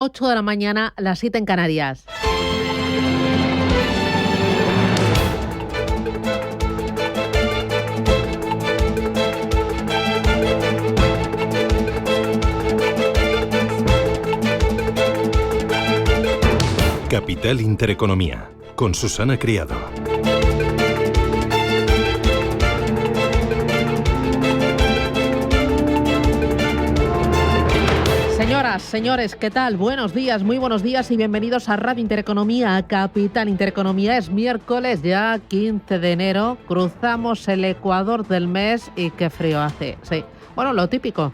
8 de la mañana, las 7 en Canarias. Capital Intereconomía, con Susana Criado. Señoras, señores, ¿qué tal? Buenos días, muy buenos días y bienvenidos a Radio Intereconomía, a Capital Intereconomía. Es miércoles ya 15 de enero, cruzamos el ecuador del mes y qué frío hace, sí. Bueno, lo típico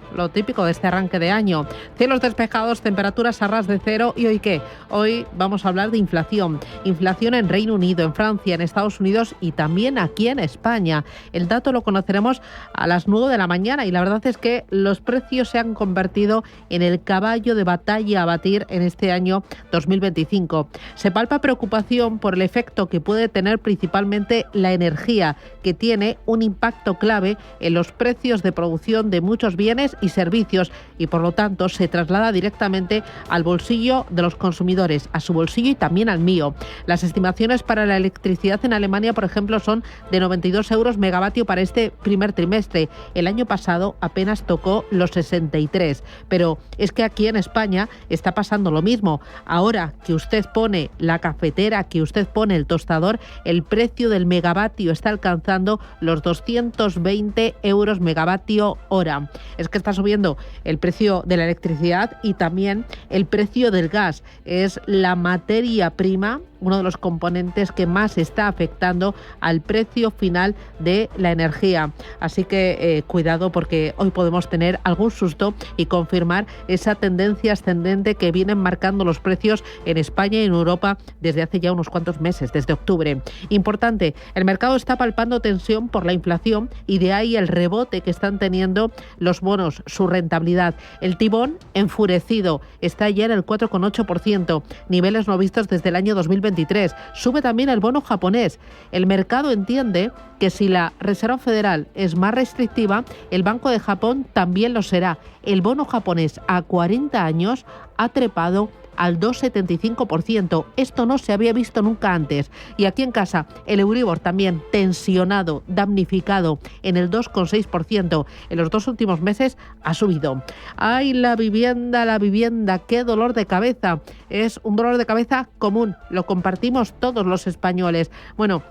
de este arranque de año. Cielos despejados, temperaturas a ras de cero. ¿Y hoy qué? Hoy vamos a hablar de inflación. Inflación en Reino Unido, en Francia, en Estados Unidos y también aquí en España. El dato lo conoceremos a las 9 de la mañana y la verdad es que los precios se han convertido en el caballo de batalla a batir en este año 2025. Se palpa preocupación por el efecto que puede tener principalmente la energía, que tiene un impacto clave en los precios de producción de muchos bienes y servicios y por lo tanto se traslada directamente al bolsillo de los consumidores, a su bolsillo y también al mío. Las estimaciones para la electricidad en Alemania, por ejemplo, son de 92 euros megavatio para este primer trimestre. El año pasado apenas tocó los 63, pero es que aquí en España está pasando lo mismo. Ahora que usted pone la cafetera, que usted pone el tostador, el precio del megavatio está alcanzando los 220 euros megavatio hora. Es que está subiendo el precio de la electricidad y también el precio del gas. Es la materia prima, uno de los componentes que más está afectando al precio final de la energía. Así que cuidado porque hoy podemos tener algún susto y confirmar esa tendencia ascendente que vienen marcando los precios en España y en Europa desde hace ya unos cuantos meses, desde octubre. Importante, el mercado está palpando tensión por la inflación y de ahí el rebote que están teniendo los bonos, su rentabilidad. El Tibón, enfurecido, está ya en el 4,8%, niveles no vistos desde el año 2023. Sube también el bono japonés. El mercado entiende que si la Reserva Federal es más restrictiva, el Banco de Japón también lo será. El bono japonés a 40 años ha trepado al 2,75%. Esto no se había visto nunca antes. Y aquí en casa, el Euribor también tensionado, damnificado en el 2,6%. En los 2 últimos meses ha subido. ¡Ay, la vivienda! ¡Qué dolor de cabeza! Es un dolor de cabeza común. Lo compartimos todos los españoles. Bueno,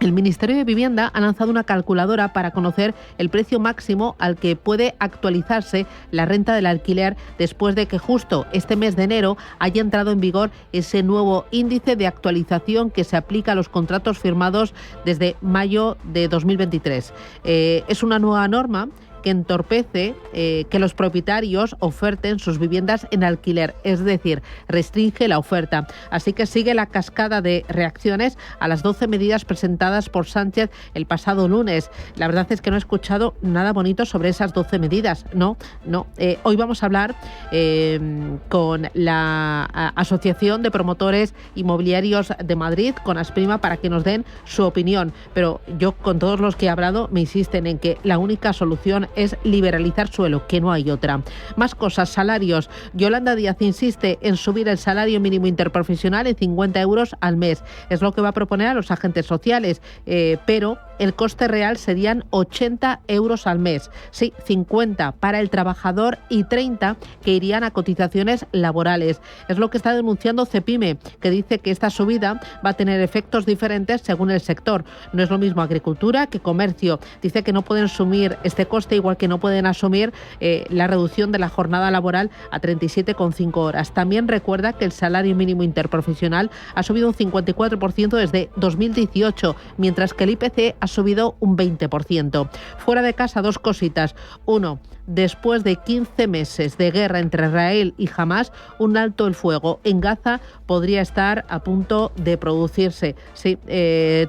el Ministerio de Vivienda ha lanzado una calculadora para conocer el precio máximo al que puede actualizarse la renta del alquiler después de que justo este mes de enero haya entrado en vigor ese nuevo índice de actualización que se aplica a los contratos firmados desde mayo de 2023. Es una nueva norma que entorpece que los propietarios oferten sus viviendas en alquiler, es decir, restringe la oferta. Así que sigue la cascada de reacciones a las 12 medidas presentadas por Sánchez el pasado lunes. La verdad es que no he escuchado nada bonito sobre esas 12 medidas. No. Hoy vamos a hablar con la Asociación de Promotores Inmobiliarios de Madrid, con Asprima, para que nos den su opinión. Pero yo, con todos los que he hablado, me insisten en que la única solución es liberalizar suelo, que no hay otra. Más cosas, salarios. Yolanda Díaz insiste en subir el salario mínimo interprofesional en 50 euros al mes. Es lo que va a proponer a los agentes sociales, pero el coste real serían 80 euros al mes. Sí, 50 para el trabajador y 30 que irían a cotizaciones laborales. Es lo que está denunciando Cepime, que dice que esta subida va a tener efectos diferentes según el sector. No es lo mismo agricultura que comercio. Dice que no pueden asumir este coste, igual que no pueden asumir la reducción de la jornada laboral a 37,5 horas. También recuerda que el salario mínimo interprofesional ha subido un 54% desde 2018, mientras que el IPC ha subido un 20%. Fuera de casa, dos cositas. Uno, después de 15 meses de guerra entre Israel y Hamás, un alto el fuego en Gaza podría estar a punto de producirse. Sí,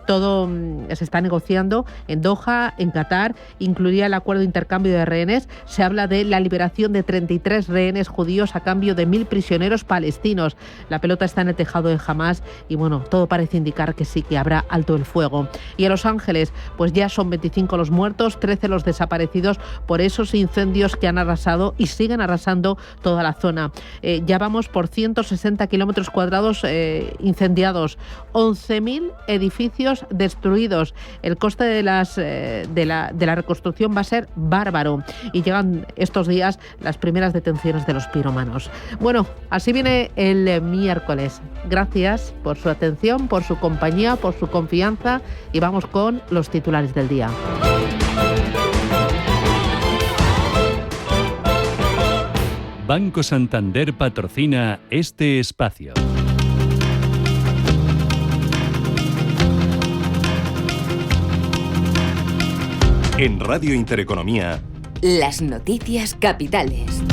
todo se está negociando en Doha, en Qatar, incluiría el acuerdo de intercambio de rehenes. Se habla de la liberación de 33 rehenes judíos a cambio de 1.000 prisioneros palestinos. La pelota está en el tejado de Hamás y bueno, todo parece indicar que sí, que habrá alto el fuego. Y en Los Ángeles, pues ya son 25 los muertos, 13 los desaparecidos por esos incendios incendios que han arrasado y siguen arrasando toda la zona. Ya vamos por 160 kilómetros cuadrados incendiados, 11.000 edificios destruidos. El coste de la reconstrucción va a ser bárbaro y llegan estos días las primeras detenciones de los pirómanos. Bueno, así viene el miércoles. Gracias por su atención, por su compañía, por su confianza y vamos con los titulares del día. Banco Santander patrocina este espacio. En Radio Intereconomía, las noticias capitales.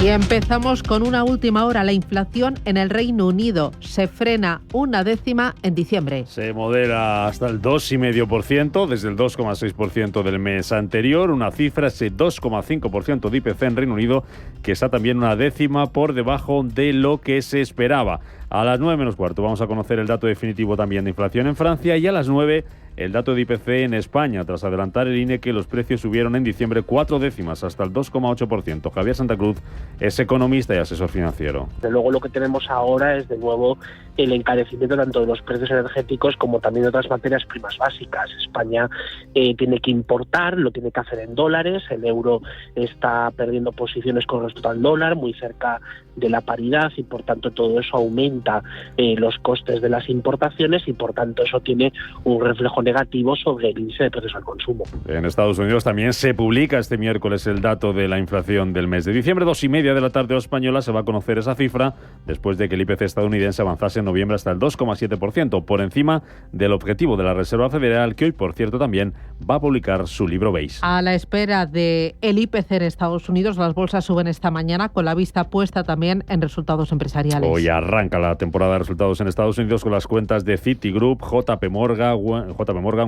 Y empezamos con una última hora. La inflación en el Reino Unido se frena 1/10 en diciembre. Se modera hasta el 2,5%, desde el 2,6% del mes anterior. Una cifra, ese 2,5% de IPC en Reino Unido, que está también 1/10 por debajo de lo que se esperaba. A las 9 menos cuarto vamos a conocer el dato definitivo también de inflación en Francia y a las 9 el dato de IPC en España, tras adelantar el INE que los precios subieron en diciembre 4 décimas hasta el 2,8%. Javier Santa Cruz es economista y asesor financiero. De luego lo que tenemos ahora es de nuevo el encarecimiento tanto de los precios energéticos como también de otras materias primas básicas. España tiene que importar, lo tiene que hacer en dólares, el euro está perdiendo posiciones con respecto al dólar, muy cerca de la paridad y por tanto todo eso aumenta los costes de las importaciones y por tanto eso tiene un reflejo negativo sobre el índice de precios al consumo. En Estados Unidos también se publica este miércoles el dato de la inflación del mes de diciembre. 2:30 de la tarde española se va a conocer esa cifra después de que el IPC estadounidense avanzase en noviembre hasta el 2,7%, por encima del objetivo de la Reserva Federal, que hoy, por cierto, también va a publicar su libro beige. A la espera del IPC en Estados Unidos, las bolsas suben esta mañana con la vista puesta también en resultados empresariales. Hoy arranca la temporada de resultados en Estados Unidos con las cuentas de Citigroup, JP Morgan,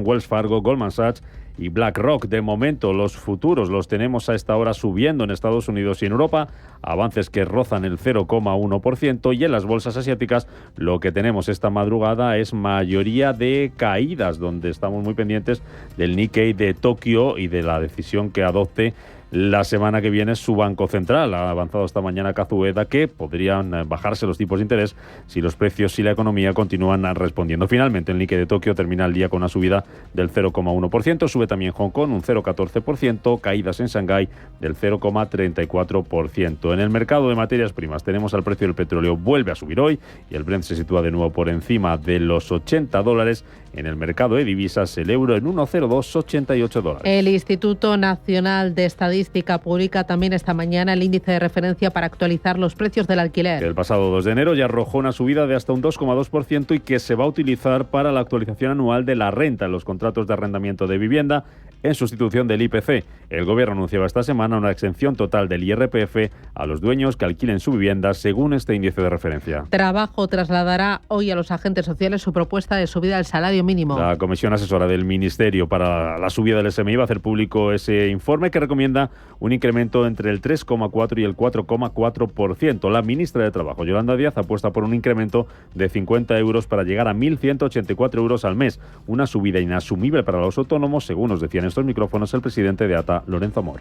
Wells Fargo, Goldman Sachs y BlackRock. De momento, los futuros los tenemos a esta hora subiendo en Estados Unidos y en Europa, avances que rozan el 0,1%, y en las bolsas asiáticas lo que tenemos esta madrugada es mayoría de caídas, donde estamos muy pendientes del Nikkei de Tokio y de la decisión que adopte la semana que viene su Banco Central. Ha avanzado esta mañana Kazueda que podrían bajarse los tipos de interés si los precios y la economía continúan respondiendo. Finalmente, el Nikkei de Tokio termina el día con una subida del 0,1%. Sube también Hong Kong un 0,14%. Caídas en Shanghái del 0,34%. En el mercado de materias primas tenemos al precio del petróleo. Vuelve a subir hoy y el Brent se sitúa de nuevo por encima de los $80. En el mercado de divisas, el euro en 1,0288 dólares. El Instituto Nacional de Estadística publica también esta mañana el índice de referencia para actualizar los precios del alquiler. Que el pasado 2 de enero ya arrojó una subida de hasta un 2,2% y que se va a utilizar para la actualización anual de la renta en los contratos de arrendamiento de vivienda, en sustitución del IPC. El Gobierno anunciaba esta semana una exención total del IRPF a los dueños que alquilen su vivienda según este índice de referencia. Trabajo trasladará hoy a los agentes sociales su propuesta de subida del salario mínimo. La Comisión Asesora del Ministerio para la subida del SMI va a hacer público ese informe que recomienda un incremento entre el 3,4 y el 4,4%. La ministra de Trabajo, Yolanda Díaz, apuesta por un incremento de 50 euros para llegar a 1.184 euros al mes. Una subida inasumible para los autónomos, según nos decía en estos micrófonos el presidente de ATA, Lorenzo Amor.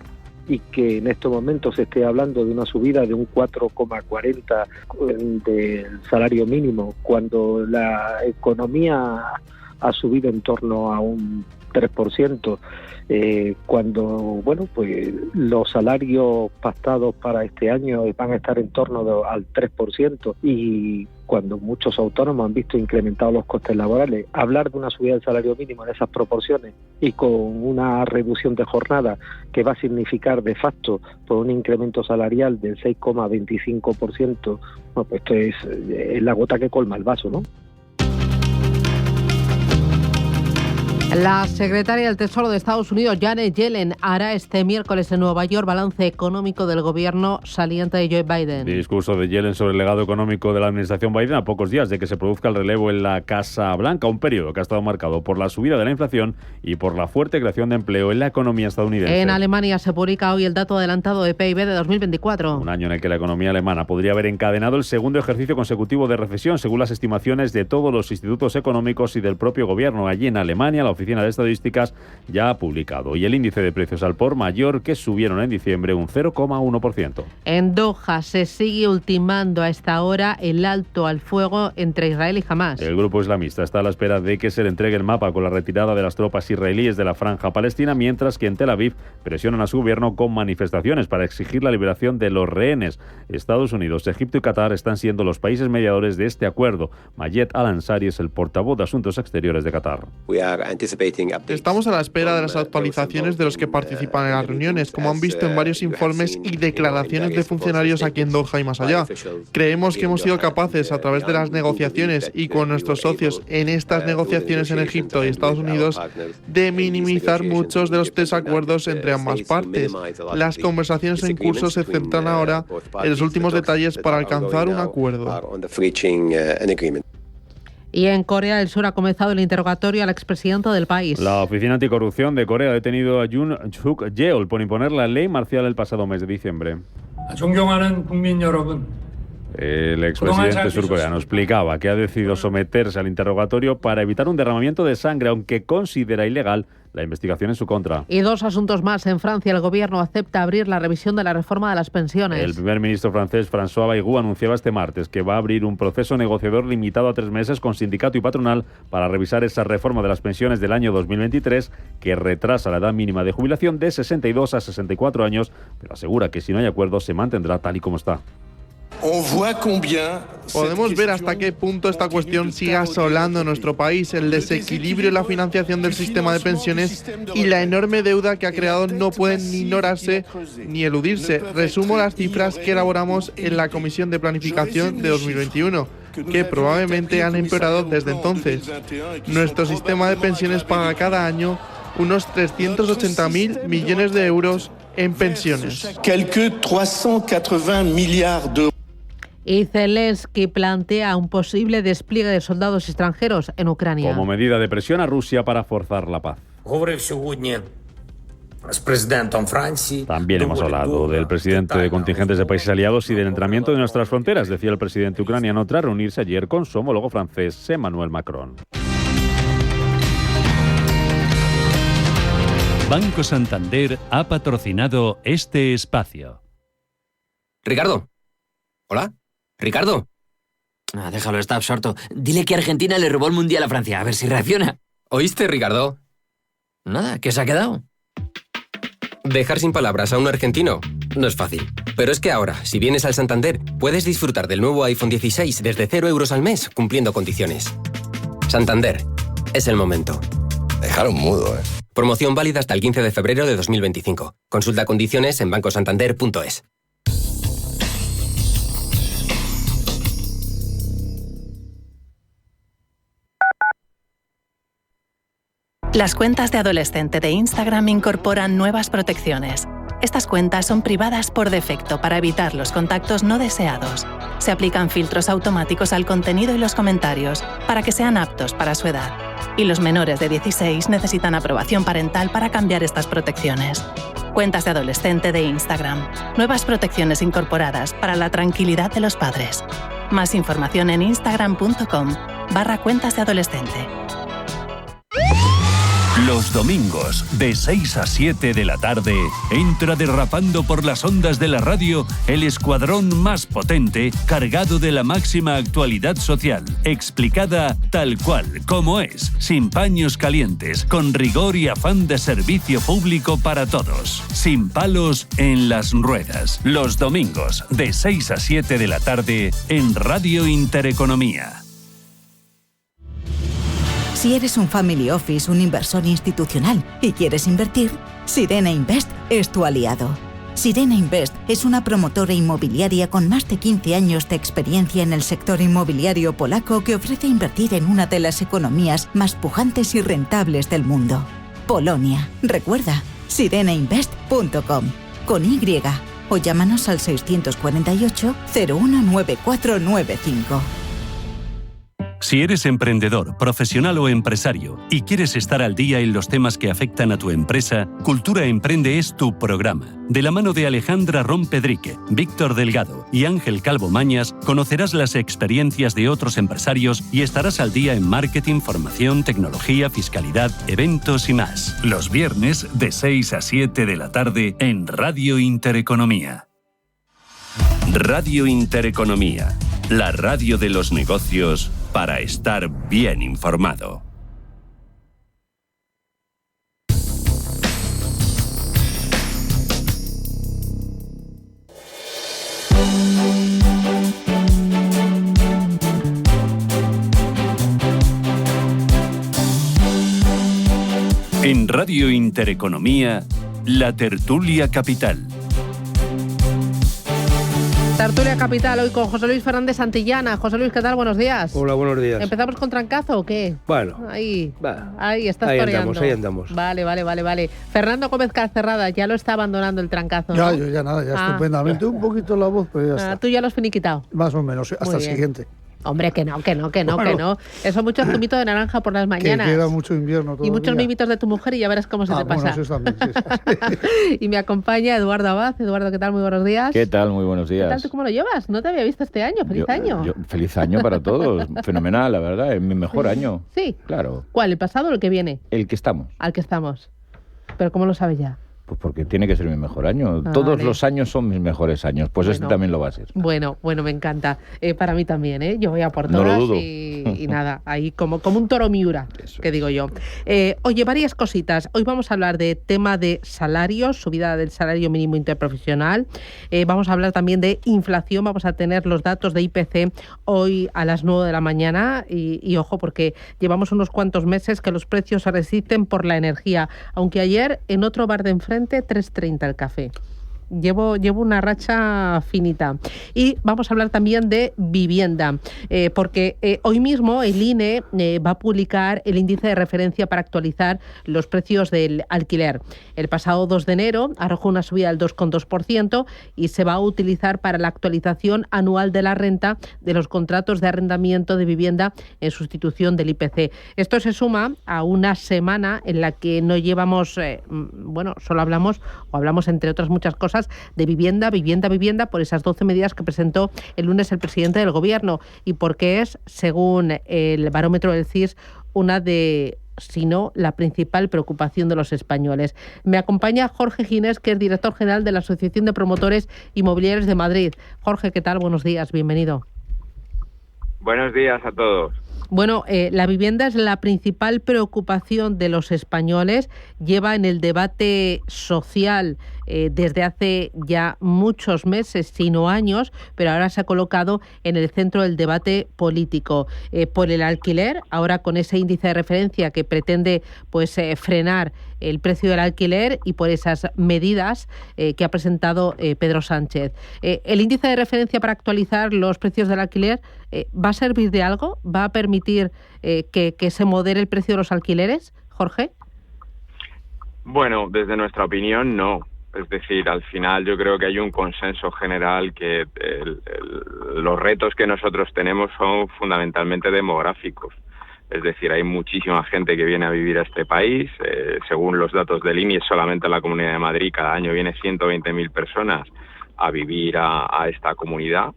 Y que en estos momentos se esté hablando de una subida de un 4,40 del salario mínimo, cuando la economía ha subido en torno a un 3%, cuando bueno, pues los salarios pactados para este año van a estar en torno al 3%, y cuando muchos autónomos han visto incrementados los costes laborales. Hablar de una subida del salario mínimo en esas proporciones y con una reducción de jornada que va a significar de facto por un incremento salarial del 6,25%, bueno, pues esto es la gota que colma el vaso, ¿no? La secretaria del Tesoro de Estados Unidos, Janet Yellen, hará este miércoles en Nueva York balance económico del gobierno saliente de Joe Biden. Discurso de Yellen sobre el legado económico de la administración Biden a pocos días de que se produzca el relevo en la Casa Blanca, un periodo que ha estado marcado por la subida de la inflación y por la fuerte creación de empleo en la economía estadounidense. En Alemania se publica hoy el dato adelantado de PIB de 2024. Un año en el que la economía alemana podría haber encadenado el segundo ejercicio consecutivo de recesión, según las estimaciones de todos los institutos económicos y del propio gobierno. Allí en Alemania, la Oficina de Estadísticas ya ha publicado. Y el índice de precios al por mayor, que subieron en diciembre un 0,1%. En Doha se sigue ultimando a esta hora el alto al fuego entre Israel y Hamás. El grupo islamista está a la espera de que se le entregue el mapa con la retirada de las tropas israelíes de la franja palestina, mientras que en Tel Aviv presionan a su gobierno con manifestaciones para exigir la liberación de los rehenes. Estados Unidos, Egipto y Qatar están siendo los países mediadores de este acuerdo. Mayed Al-Ansari es el portavoz de Asuntos Exteriores de Qatar. Estamos a la espera de las actualizaciones de los que participan en las reuniones, como han visto en varios informes y declaraciones de funcionarios aquí en Doha y más allá. Creemos que hemos sido capaces, a través de las negociaciones y con nuestros socios en estas negociaciones en Egipto y Estados Unidos, de minimizar muchos de los desacuerdos entre ambas partes. Las conversaciones en curso se centran ahora en los últimos detalles para alcanzar un acuerdo. Y en Corea del Sur ha comenzado el interrogatorio al expresidente del país. La Oficina Anticorrupción de Corea ha detenido a Yoon Suk-yeol por imponer la ley marcial el pasado mes de diciembre. El expresidente surcoreano explicaba que ha decidido someterse al interrogatorio para evitar un derramamiento de sangre, aunque considera ilegal la investigación en su contra. Y dos asuntos más. En Francia, el gobierno acepta abrir la revisión de la reforma de las pensiones. El primer ministro francés, François Bayrou, anunciaba este martes que va a abrir un proceso negociador limitado a 3 meses con sindicato y patronal para revisar esa reforma de las pensiones del año 2023 que retrasa la edad mínima de jubilación de 62 a 64 años, pero asegura que si no hay acuerdo se mantendrá tal y como está. Podemos ver hasta qué punto esta cuestión sigue asolando en nuestro país. El desequilibrio en la financiación del sistema de pensiones y la enorme deuda que ha creado no pueden ni ignorarse ni eludirse. Resumo las cifras que elaboramos en la Comisión de Planificación de 2021, que probablemente han empeorado desde entonces. Nuestro sistema de pensiones paga cada año unos 380.000 millones de euros en pensiones. Y Zelensky plantea un posible despliegue de soldados extranjeros en Ucrania. Como medida de presión a Rusia para forzar la paz. También hemos hablado del presidente de contingentes de países aliados y del entrenamiento de nuestras fronteras, decía el presidente ucraniano tras reunirse ayer con su homólogo francés, Emmanuel Macron. Banco Santander ha patrocinado este espacio. Ricardo. ¿Hola? ¿Ricardo? Déjalo, está absorto. Dile que Argentina le robó el Mundial a Francia, a ver si reacciona. ¿Oíste, Ricardo? Nada, ¿qué se ha quedado? Dejar sin palabras a un argentino no es fácil. Pero es que ahora, si vienes al Santander, puedes disfrutar del nuevo iPhone 16 desde 0 euros al mes, cumpliendo condiciones. Santander, es el momento. Dejaron mudo, Promoción válida hasta el 15 de febrero de 2025. Consulta condiciones en bancosantander.es. Las cuentas de adolescente de Instagram incorporan nuevas protecciones. Estas cuentas son privadas por defecto para evitar los contactos no deseados. Se aplican filtros automáticos al contenido y los comentarios para que sean aptos para su edad. Y los menores de 16 necesitan aprobación parental para cambiar estas protecciones. Cuentas de adolescente de Instagram. Nuevas protecciones incorporadas para la tranquilidad de los padres. Más información en instagram.com/cuentas de adolescente. Los domingos, de 6 a 7 de la tarde, entra derrapando por las ondas de la radio el escuadrón más potente, cargado de la máxima actualidad social, explicada tal cual, como es, sin paños calientes, con rigor y afán de servicio público para todos, sin palos en las ruedas. Los domingos, de 6 a 7 de la tarde, en Radio Intereconomía. Si eres un family office, un inversor institucional y quieres invertir, Sirena Invest es tu aliado. Sirena Invest es una promotora inmobiliaria con más de 15 años de experiencia en el sector inmobiliario polaco que ofrece invertir en una de las economías más pujantes y rentables del mundo. Polonia. Recuerda, sirenainvest.com con Y o llámanos al 648 019495. Si eres emprendedor, profesional o empresario y quieres estar al día en los temas que afectan a tu empresa, Cultura Emprende es tu programa. De la mano de Alejandra Rompedrique, Víctor Delgado y Ángel Calvo Mañas, conocerás las experiencias de otros empresarios y estarás al día en marketing, formación, tecnología, fiscalidad, eventos y más. Los viernes de 6 a 7 de la tarde en Radio Intereconomía. Radio Intereconomía, la radio de los negocios para estar bien informado. En Radio Intereconomía, la tertulia capital. Tertulia Capital, hoy con José Luis Fernández Santillana. José Luis, ¿qué tal? Buenos días. Hola, buenos días. ¿Empezamos con trancazo o qué? Bueno. Ahí estás toreando. Ahí andamos. Vale. Fernando Gómez Calcerrada, ya lo está abandonando el trancazo, ¿no? Yo ya nada, estupendamente. Un poquito la voz, pero ya está. Tú ya lo has finiquitado. Más o menos, hasta el siguiente. Hombre, que no. Eso mucho zumito de naranja por las mañanas. Que queda mucho invierno todavía. Y muchos mimitos de tu mujer y ya verás cómo se te pasa. Bueno, eso también, sí. Y me acompaña Eduardo Abad. Eduardo, ¿qué tal? Muy buenos días. ¿Qué tal? Muy buenos días. ¿Qué tal? ¿Tú cómo lo llevas? No te había visto este año. ¡Feliz año! Feliz año para todos. Fenomenal, la verdad. Es mi mejor año. Sí. Claro. ¿Cuál? ¿El pasado o el que viene? El que estamos. Al que estamos. ¿Pero cómo lo sabes ya? Pues porque tiene que ser mi mejor año. Todos los años son mis mejores años. Pues este también lo va a ser. Bueno, me encanta. Para mí también, ¿eh? Yo voy a por todas. No lo dudo. Y nada, ahí como un toro Miura, que digo yo. Oye, varias cositas. Hoy vamos a hablar de tema de salarios, subida del salario mínimo interprofesional. Vamos a hablar también de inflación. Vamos a tener los datos de IPC hoy a las 9 de la mañana. Y ojo, porque llevamos unos cuantos meses que los precios se resisten por la energía. Aunque ayer en otro bar de enfrente 3,30 el café. Llevo una racha finita. Y vamos a hablar también de vivienda, porque hoy mismo el INE va a publicar el índice de referencia para actualizar los precios del alquiler. El pasado 2 de enero arrojó una subida del 2,2% y se va a utilizar para la actualización anual de la renta de los contratos de arrendamiento de vivienda en sustitución del IPC. Esto se suma a una semana en la que no llevamos, solo hablamos entre otras muchas cosas de vivienda por esas 12 medidas que presentó el lunes el presidente del Gobierno y porque es, según el barómetro del CIS, una de, si no, la principal preocupación de los españoles. Me acompaña Jorge Ginés, que es director general de la Asociación de Promotores Inmobiliarios de Madrid. Jorge, ¿qué tal? Buenos días, bienvenido. Buenos días a todos. Bueno, la vivienda es la principal preocupación de los españoles. Lleva en el debate social desde hace ya muchos meses, si no años, pero ahora se ha colocado en el centro del debate político. Por el alquiler, ahora con ese índice de referencia que pretende frenar el precio del alquiler y por esas medidas que ha presentado Pedro Sánchez. ¿El índice de referencia para actualizar los precios del alquiler va a servir de algo? ¿Va a permitir que se modere el precio de los alquileres, Jorge? Bueno, desde nuestra opinión, no. Es decir, al final yo creo que hay un consenso general que los retos que nosotros tenemos son fundamentalmente demográficos. Es decir, hay muchísima gente que viene a vivir a este país. Según los datos del INE, solamente en la Comunidad de Madrid cada año vienen 120.000 personas a vivir a esta comunidad.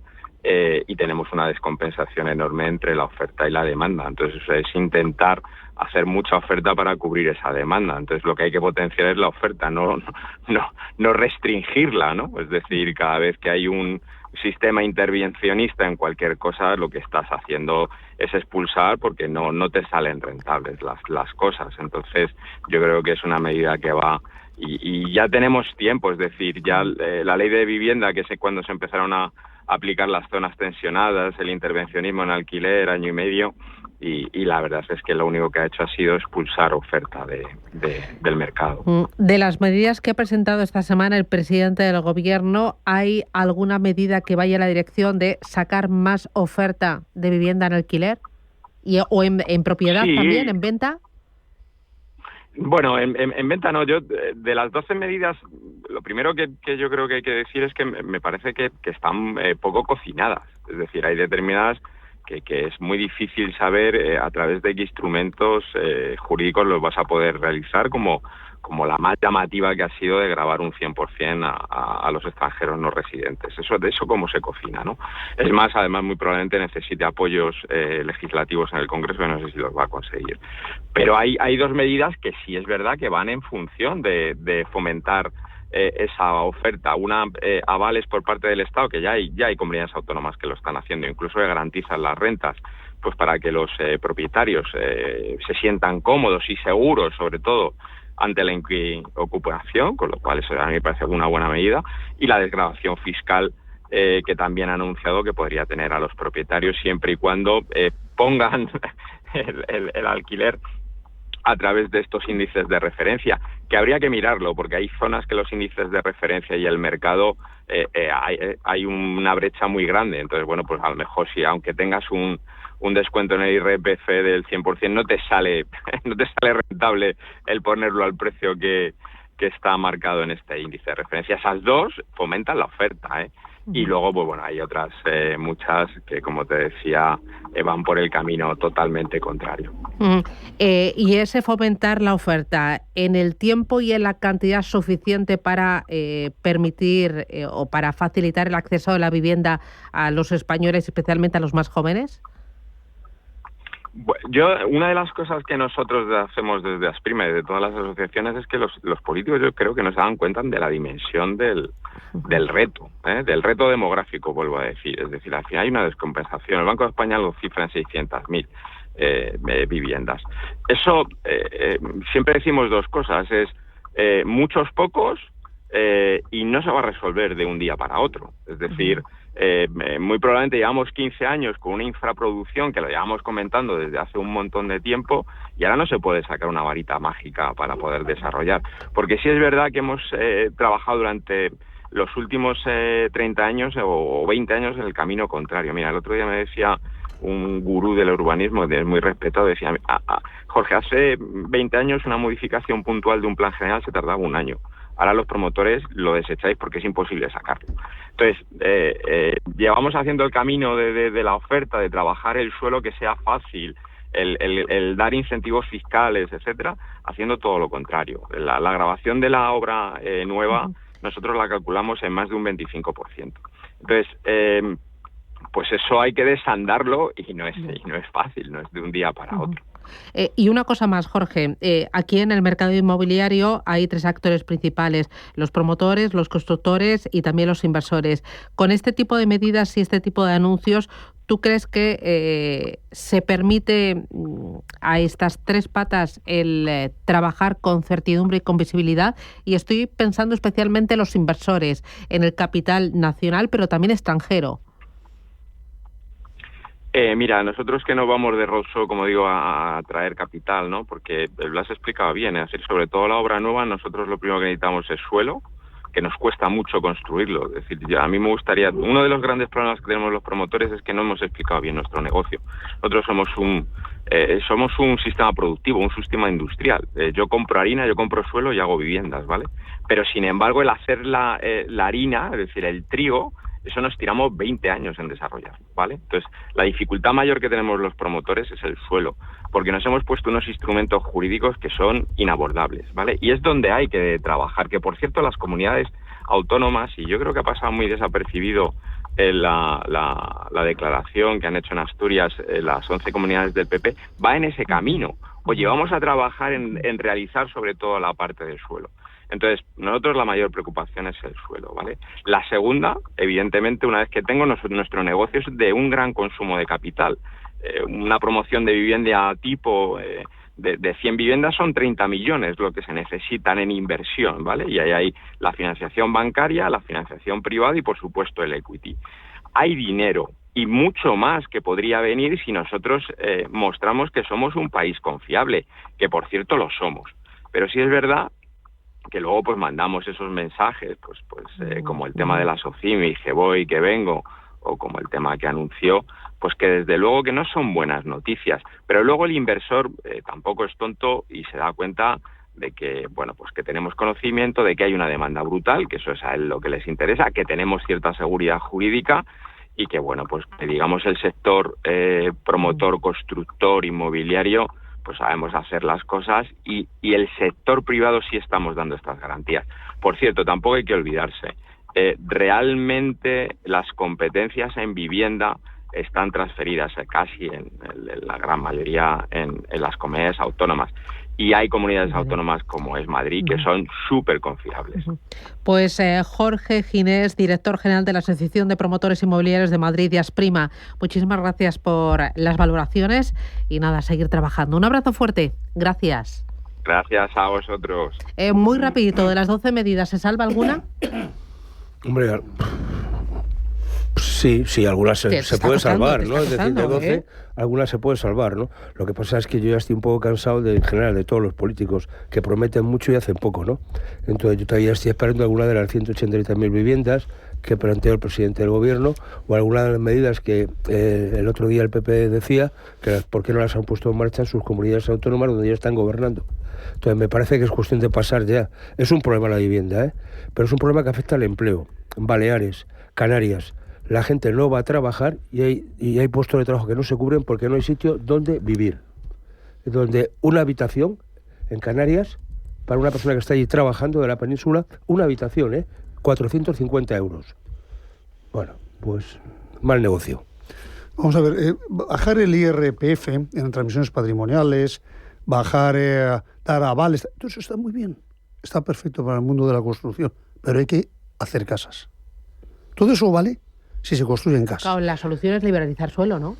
Y tenemos una descompensación enorme entre la oferta y la demanda. Entonces es intentar hacer mucha oferta para cubrir esa demanda. Entonces lo que hay que potenciar es la oferta, no restringirla, ¿no? Es decir, cada vez que hay un sistema intervencionista en cualquier cosa, lo que estás haciendo es expulsar porque no te salen rentables las cosas. Entonces yo creo que es una medida que va y ya tenemos tiempo, es decir, ya la ley de vivienda, que es cuando se empezaron a aplicar las zonas tensionadas, el intervencionismo en alquiler, año y medio, y la verdad es que lo único que ha hecho ha sido expulsar oferta del mercado. De las medidas que ha presentado esta semana el presidente del Gobierno, ¿hay alguna medida que vaya en la dirección de sacar más oferta de vivienda en alquiler? ¿O en propiedad también, en venta? Bueno, en venta no. Yo, de las 12 medidas, lo primero que yo creo que hay que decir es que me parece que están poco cocinadas. Es decir, hay determinadas que es muy difícil saber a través de qué instrumentos jurídicos los vas a poder realizar, como la más llamativa que ha sido de gravar un 100% a los extranjeros no residentes. De eso cómo se cocina, ¿no? Es más, además, muy probablemente necesite apoyos legislativos en el Congreso, y no sé si los va a conseguir. Pero hay dos medidas que sí es verdad que van en función de fomentar esa oferta. Una, avales por parte del Estado, que ya hay comunidades autónomas que lo están haciendo, incluso que garantizan las rentas, pues para que los propietarios se sientan cómodos y seguros, sobre todo, ante la ocupación, con lo cual eso a mí me parece una buena medida, y la desgravación fiscal que también ha anunciado que podría tener a los propietarios siempre y cuando pongan el alquiler a través de estos índices de referencia, que habría que mirarlo, porque hay zonas que los índices de referencia y el mercado hay una brecha muy grande. Entonces, bueno, pues a lo mejor si aunque tengas un descuento en el IRPF del 100%, no te sale rentable el ponerlo al precio que está marcado en este índice de referencia. Esas dos fomentan la oferta, ¿eh? Y luego, pues bueno, hay otras muchas que, como te decía, van por el camino totalmente contrario. Y ese fomentar la oferta en el tiempo y en la cantidad suficiente para permitir o para facilitar el acceso a la vivienda a los españoles, especialmente a los más jóvenes. Una de las cosas que nosotros hacemos desde Asprima y de todas las asociaciones es que los políticos, yo creo que no se dan cuenta de la dimensión del reto, del reto demográfico, vuelvo a decir. Es decir, al final hay una descompensación. El Banco de España lo cifra en 600.000 viviendas. Eso, siempre decimos dos cosas, es muchos pocos y no se va a resolver de un día para otro. Es decir, muy probablemente llevamos 15 años con una infraproducción que lo llevamos comentando desde hace un montón de tiempo, y ahora no se puede sacar una varita mágica para poder desarrollar. Porque sí es verdad que hemos trabajado durante los últimos 30 años o 20 años en el camino contrario. Mira, el otro día me decía un gurú del urbanismo, muy respetado, decía, Jorge, hace 20 años una modificación puntual de un plan general se tardaba un año. Ahora los promotores lo desecháis porque es imposible sacarlo. Entonces, llevamos haciendo el camino de la oferta, de trabajar el suelo que sea fácil, el dar incentivos fiscales, etcétera, haciendo todo lo contrario. La grabación de la obra nueva, nosotros la calculamos en más de un 25%. Entonces, pues eso hay que desandarlo y no es fácil, no es de un día para otro. Y una cosa más, Jorge, aquí en el mercado inmobiliario hay tres actores principales, los promotores, los constructores y también los inversores. Con este tipo de medidas y este tipo de anuncios, ¿tú crees que se permite a estas tres patas el trabajar con certidumbre y con visibilidad? Y estoy pensando especialmente en los inversores, en el capital nacional, pero también extranjero. Mira, nosotros que no vamos de roadshow, como digo, a traer capital, ¿no? Porque lo has explicado bien, es decir, sobre todo la obra nueva, nosotros lo primero que necesitamos es suelo, que nos cuesta mucho construirlo. Es decir, a mí me gustaría, uno de los grandes problemas que tenemos los promotores es que no hemos explicado bien nuestro negocio. Nosotros somos un sistema productivo, un sistema industrial. Yo compro harina, yo compro suelo y hago viviendas, ¿vale? Pero sin embargo, el hacer la harina, es decir, el trigo, eso nos tiramos 20 años en desarrollar, ¿vale? Entonces, la dificultad mayor que tenemos los promotores es el suelo, porque nos hemos puesto unos instrumentos jurídicos que son inabordables, ¿vale? Y es donde hay que trabajar, que por cierto las comunidades autónomas, y yo creo que ha pasado muy desapercibido la declaración que han hecho en Asturias las 11 comunidades del PP, va en ese camino. Oye, vamos a trabajar en realizar sobre todo la parte del suelo. Entonces, nosotros la mayor preocupación es el suelo, ¿vale? La segunda, evidentemente, una vez que tengo nuestro negocio es de un gran consumo de capital. Una promoción de vivienda tipo de 100 viviendas son 30 millones lo que se necesitan en inversión, ¿vale? Y ahí hay la financiación bancaria, la financiación privada y, por supuesto, el equity. Hay dinero y mucho más que podría venir si nosotros mostramos que somos un país confiable, que, por cierto, lo somos. Pero sí es verdad que luego pues mandamos esos mensajes, pues como el tema de la SOCIMI, que voy, que vengo, o como el tema que anunció, pues que desde luego que no son buenas noticias. Pero luego el inversor tampoco es tonto y se da cuenta de que, bueno, pues que tenemos conocimiento de que hay una demanda brutal, que eso es a él lo que les interesa, que tenemos cierta seguridad jurídica y que, bueno, pues que digamos el sector promotor, constructor, inmobiliario, pues sabemos hacer las cosas y el sector privado sí estamos dando estas garantías. Por cierto, tampoco hay que olvidarse, realmente las competencias en vivienda están transferidas casi en la gran mayoría en las comunidades autónomas. Y hay comunidades autónomas como es Madrid que son súper confiables. Pues Jorge Ginés, director general de la Asociación de Promotores Inmobiliarios de Madrid y Asprima, muchísimas gracias por las valoraciones y nada, seguir trabajando. Un abrazo fuerte. Gracias. Gracias a vosotros. Muy rapidito, de las 12 medidas, ¿se salva alguna? Hombre, sí, algunas se puede salvar, ¿no? Es decir, de 12, algunas se puede salvar, ¿no? Lo que pasa es que yo ya estoy un poco cansado en general de todos los políticos que prometen mucho y hacen poco, ¿no? Entonces yo todavía estoy esperando alguna de las 180.000 viviendas que planteó el presidente del gobierno o alguna de las medidas que el otro día el PP decía que por qué no las han puesto en marcha en sus comunidades autónomas donde ya están gobernando. Entonces me parece que es cuestión de pasar ya. Es un problema la vivienda, pero es un problema que afecta al empleo. En Baleares, Canarias, la gente no va a trabajar y hay puestos de trabajo que no se cubren porque no hay sitio donde vivir. Donde una habitación en Canarias, para una persona que está allí trabajando de la península, una habitación, 450 euros. Bueno, pues mal negocio. Vamos a ver, bajar el IRPF en transmisiones patrimoniales, bajar, dar avales, todo eso está muy bien, está perfecto para el mundo de la construcción, pero hay que hacer casas. Todo eso vale si se construyen casas. Claro, la solución es liberalizar suelo, ¿no?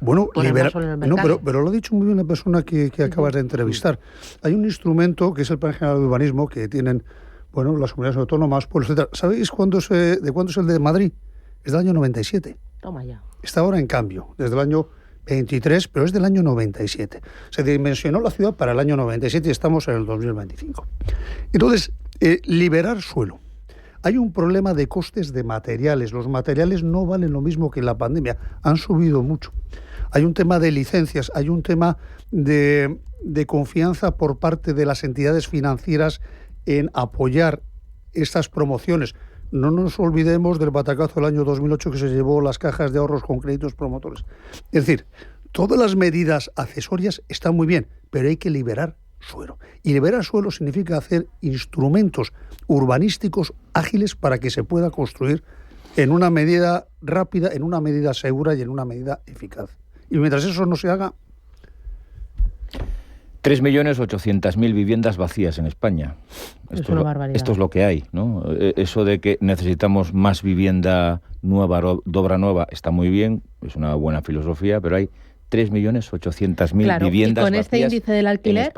Bueno, pero lo ha dicho muy bien la persona que acabas de entrevistar. Hay un instrumento que es el Plan General de Urbanismo que tienen, bueno, las comunidades autónomas, pueblos, etcétera. ¿Sabéis de cuándo es el de Madrid? Es del año 97. Toma ya. Está ahora en cambio, desde el año 23, pero es del año 97. Se dimensionó la ciudad para el año 97 y estamos en el 2025. Entonces, liberar suelo. Hay un problema de costes de materiales. Los materiales no valen lo mismo que en la pandemia. Han subido mucho. Hay un tema de licencias, hay un tema de confianza por parte de las entidades financieras en apoyar estas promociones. No nos olvidemos del batacazo del año 2008 que se llevó las cajas de ahorros con créditos promotores. Es decir, todas las medidas accesorias están muy bien, pero hay que liberar suelo. Y liberar suelo significa hacer instrumentos urbanísticos ágiles para que se pueda construir en una medida rápida, en una medida segura y en una medida eficaz. Y mientras eso no se haga... 3.800.000 viviendas vacías en España. Es una barbaridad. Esto es lo que hay, ¿no? Eso de que necesitamos más vivienda nueva, de obra nueva, está muy bien, es una buena filosofía, pero hay 3.800.000 viviendas vacías. Y con este índice del alquiler,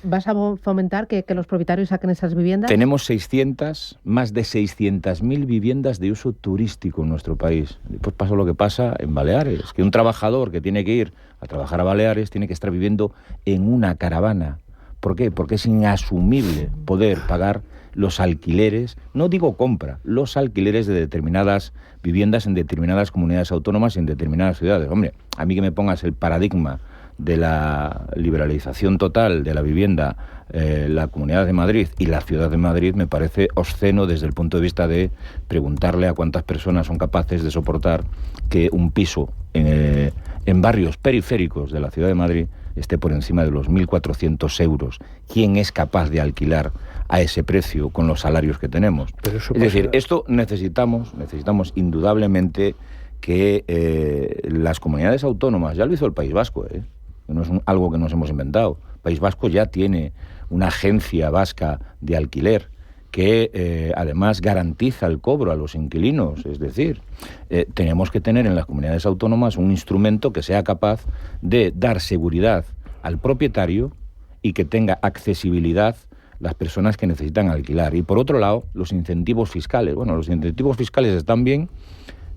¿vas a fomentar que los propietarios saquen esas viviendas? Tenemos más de 600.000 viviendas de uso turístico en nuestro país. Pues pasa lo que pasa en Baleares, que un trabajador que tiene que ir a trabajar a Baleares tiene que estar viviendo en una caravana. ¿Por qué? Porque es inasumible poder pagar los alquileres, no digo compra, los alquileres de determinadas viviendas en determinadas comunidades autónomas y en determinadas ciudades. Hombre, a mí que me pongas el paradigma de la liberalización total de la vivienda, la Comunidad de Madrid y la Ciudad de Madrid, me parece obsceno desde el punto de vista de preguntarle a cuántas personas son capaces de soportar que un piso en barrios periféricos de la Ciudad de Madrid esté por encima de los 1.400 euros. ¿Quién es capaz de alquilar a ese precio con los salarios que tenemos? Es decir, esto necesitamos indudablemente que las comunidades autónomas, ya lo hizo el País Vasco, no es algo que nos hemos inventado. El País Vasco ya tiene una agencia vasca de alquiler que además garantiza el cobro a los inquilinos. Es decir, tenemos que tener en las comunidades autónomas un instrumento que sea capaz de dar seguridad al propietario y que tenga accesibilidad las personas que necesitan alquilar. Y por otro lado, los incentivos fiscales. Bueno, los incentivos fiscales están bien,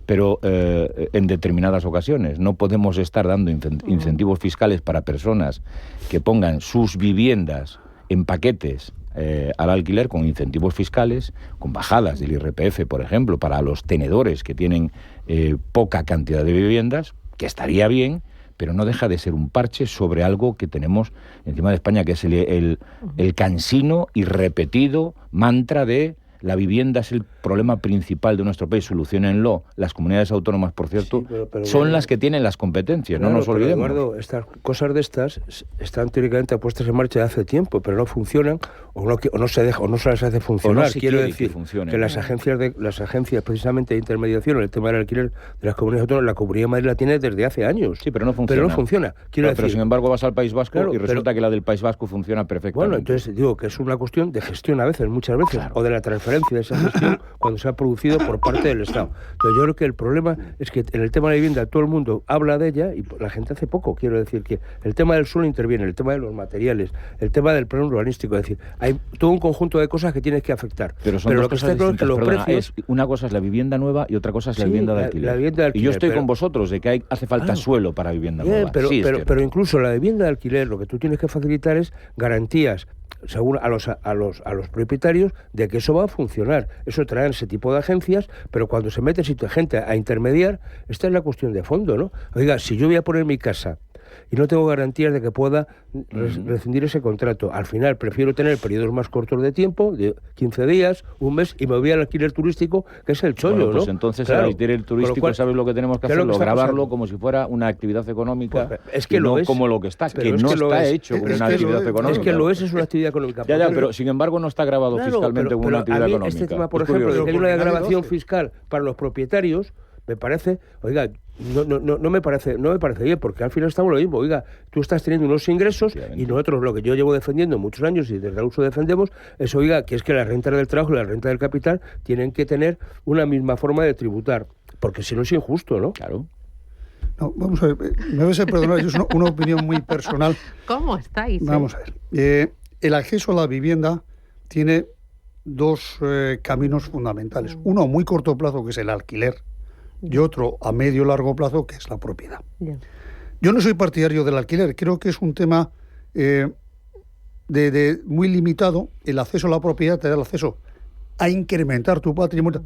pero en determinadas ocasiones. No podemos estar dando incentivos fiscales para personas que pongan sus viviendas en paquetes al alquiler con incentivos fiscales, con bajadas del IRPF, por ejemplo, para los tenedores que tienen poca cantidad de viviendas, que estaría bien, pero no deja de ser un parche sobre algo que tenemos encima de España, que es el cansino y repetido mantra de la vivienda es el problema principal de nuestro país, soluciónenlo. Las comunidades autónomas, por cierto, son las que tienen las competencias, claro, no nos olvidemos. Eduardo, estas cosas de estas están teóricamente puestas en marcha de hace tiempo, pero no funcionan o no se las hace funcionar. Quiero decir que las agencias precisamente de intermediación en el tema del alquiler de las comunidades autónomas, la Comunidad de Madrid la tiene desde hace años. Sí, pero no funciona. Pero sin embargo vas al País Vasco y resulta que la del País Vasco funciona perfectamente. Bueno, entonces digo que es una cuestión de gestión muchas veces, claro, o de la transferencia de esa gestión cuando se ha producido por parte del Estado. Entonces yo creo que el problema es que en el tema de la vivienda todo el mundo habla de ella y la gente hace poco. Quiero decir que el tema del suelo interviene, el tema de los materiales, el tema del plano urbanístico, es decir, hay todo un conjunto de cosas que tienes que afectar. Pero son dos cosas distintas, perdona, una cosa es la vivienda nueva y otra cosa es la vivienda de alquiler. Y yo estoy con vosotros de que hace falta suelo para vivienda nueva. Pero incluso la vivienda de alquiler, lo que tú tienes que facilitar es garantías según a los propietarios de que eso va a funcionar. Eso traen ese tipo de agencias, pero cuando se mete gente a intermediar, esta es la cuestión de fondo, ¿no? Oiga, si yo voy a poner mi casa y no tengo garantías de que pueda rescindir ese contrato, al final prefiero tener periodos más cortos de tiempo, de 15 días, un mes, y me voy al alquiler turístico, que es el chollo, pues ¿no? Entonces el alquiler turístico, ¿sabes lo que tenemos que hacerlo? Grabarlo como si fuera una actividad económica, pues, es que no es, como lo que está, que no está hecho como una actividad económica. Es que lo es una actividad económica. Ya, pero sin embargo no está grabado fiscalmente como una actividad económica. Este tema, por ejemplo, de que hay una grabación fiscal para los propietarios, me parece, oiga, no me parece bien, porque al final estamos lo mismo. Oiga, tú estás teniendo unos ingresos y nosotros, lo que yo llevo defendiendo muchos años y desde el uso defendemos, es, oiga, que es que la renta del trabajo y la renta del capital tienen que tener una misma forma de tributar, porque si no es injusto, ¿no? Claro. No, vamos a ver, me vais a perdonar, es una opinión muy personal. ¿Cómo estáis? Vamos a ver. El acceso a la vivienda tiene dos caminos fundamentales. Uno a muy corto plazo, que es el alquiler, y otro a medio largo plazo, que es la propiedad. Bien. Yo no soy partidario del alquiler, creo que es un tema de muy limitado. El acceso a la propiedad te da el acceso a incrementar tu patrimonio.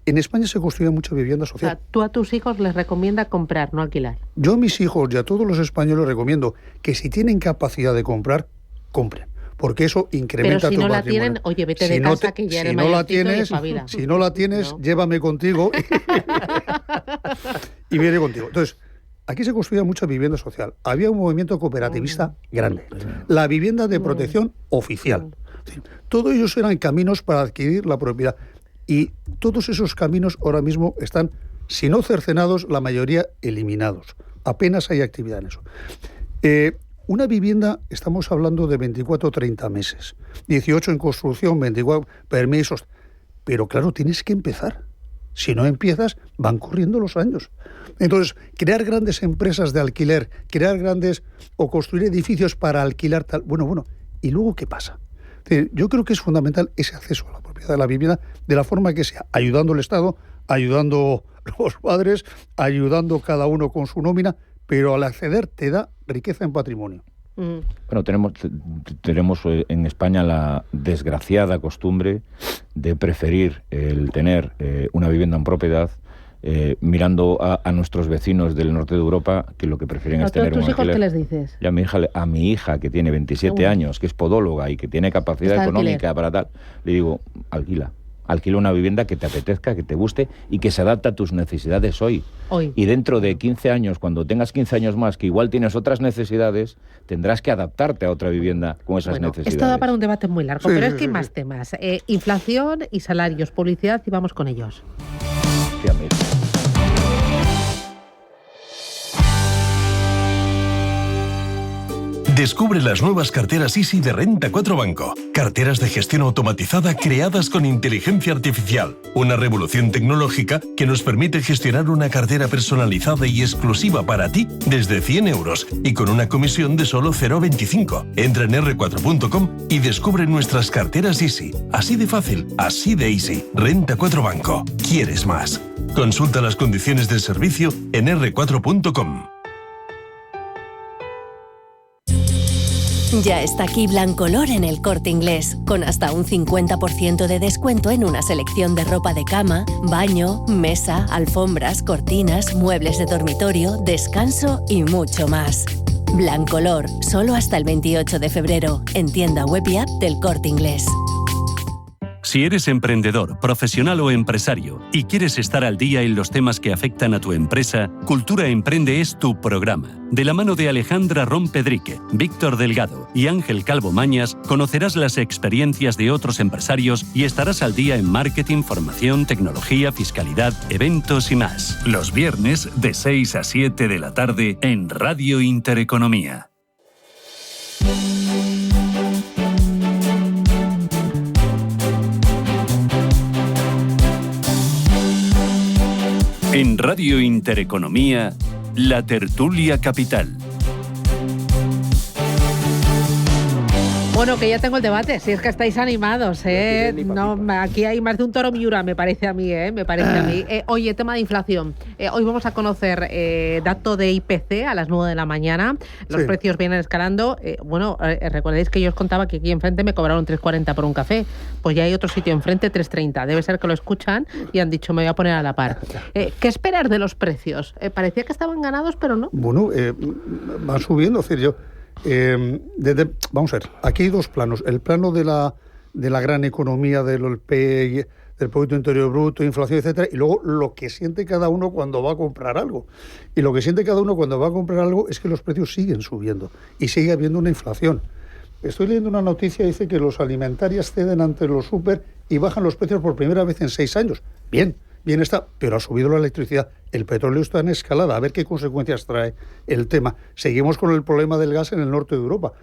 En España se construye mucha vivienda social. O sea, tú a tus hijos les recomiendas comprar, no alquilar. Yo a mis hijos y a todos los españoles recomiendo que si tienen capacidad de comprar, compren. Porque eso incrementa tu patrimonio. Pero si no la tienen, oye, vete de casa que ya eres mayorcito y espabila. Si no la tienes, llévame contigo y viene contigo. Entonces, aquí se construía mucha vivienda social. Había un movimiento cooperativista grande. La vivienda de protección oficial. Todos ellos eran caminos para adquirir la propiedad. Y todos esos caminos ahora mismo están, si no cercenados, la mayoría eliminados. Apenas hay actividad en eso. Una vivienda, estamos hablando de 24 o 30 meses, 18 en construcción, 24 permisos, pero claro, tienes que empezar. Si no empiezas, van corriendo los años. Entonces, crear grandes empresas de alquiler, o construir edificios para alquilar tal, bueno, ¿y luego qué pasa? Yo creo que es fundamental ese acceso a la propiedad de la vivienda de la forma que sea, ayudando al Estado, ayudando los padres, ayudando cada uno con su nómina, pero al acceder te da riqueza en patrimonio. Bueno, tenemos en España la desgraciada costumbre de preferir el tener una vivienda en propiedad mirando a nuestros vecinos del norte de Europa, que lo que prefieren es tener un alquiler. ¿A tus hijos qué les dices? Y a mi hija, que tiene 27 años, que es podóloga y que tiene capacidad económica para tal, le digo, alquila una vivienda que te apetezca, que te guste y que se adapte a tus necesidades hoy. Y dentro de 15 años, cuando tengas 15 años más, que igual tienes otras necesidades, tendrás que adaptarte a otra vivienda con esas necesidades. Esto da para un debate muy largo, pero es que hay más temas. Inflación y salarios, publicidad, y vamos con ellos. Sí, amigo. Descubre las nuevas carteras Easy de Renta 4 Banco. Carteras de gestión automatizada creadas con inteligencia artificial. Una revolución tecnológica que nos permite gestionar una cartera personalizada y exclusiva para ti desde 100 euros y con una comisión de solo 0,25. Entra en r4.com y descubre nuestras carteras Easy. Así de fácil, así de easy. Renta 4 Banco. ¿Quieres más? Consulta las condiciones del servicio en r4.com. Ya está aquí Blancolor en El Corte Inglés, con hasta un 50% de descuento en una selección de ropa de cama, baño, mesa, alfombras, cortinas, muebles de dormitorio, descanso y mucho más. Blancolor, solo hasta el 28 de febrero, en tienda web y app del Corte Inglés. Si eres emprendedor, profesional o empresario y quieres estar al día en los temas que afectan a tu empresa, Cultura Emprende es tu programa. De la mano de Alejandra Rompedrique, Víctor Delgado y Ángel Calvo Mañas, conocerás las experiencias de otros empresarios y estarás al día en marketing, formación, tecnología, fiscalidad, eventos y más. Los viernes de 6 a 7 de la tarde en Radio Intereconomía. En Radio Intereconomía, La Tertulia Capital. Bueno, que ya tengo el debate, si es que estáis animados, ¿eh? No, aquí hay más de un toro Miura, me parece a mí, ¿eh? Me parece a mí. Oye, tema de inflación. Hoy vamos a conocer dato de IPC a las 9 de la mañana. Los precios vienen escalando. Recordáis que yo os contaba que aquí enfrente me cobraron 3,40 por un café. Pues ya hay otro sitio enfrente, 3,30. Debe ser que lo escuchan y han dicho, me voy a poner a la par. ¿Qué esperar de los precios? Parecía que estaban ganados, pero no. Bueno, van subiendo, es decir, yo... vamos a ver, aquí hay dos planos. El plano de la gran economía, del PIB, del Producto Interior Bruto, inflación, etcétera, y luego lo que siente cada uno cuando va a comprar algo. Y lo que siente cada uno cuando va a comprar algo es que los precios siguen subiendo y sigue habiendo una inflación. Estoy leyendo una noticia, dice que los alimentarias ceden ante los súper y bajan los precios por primera vez en 6 años. Bien está, pero ha subido la electricidad. El petróleo está en escalada. A ver qué consecuencias trae el tema. Seguimos con el problema del gas en el norte de Europa.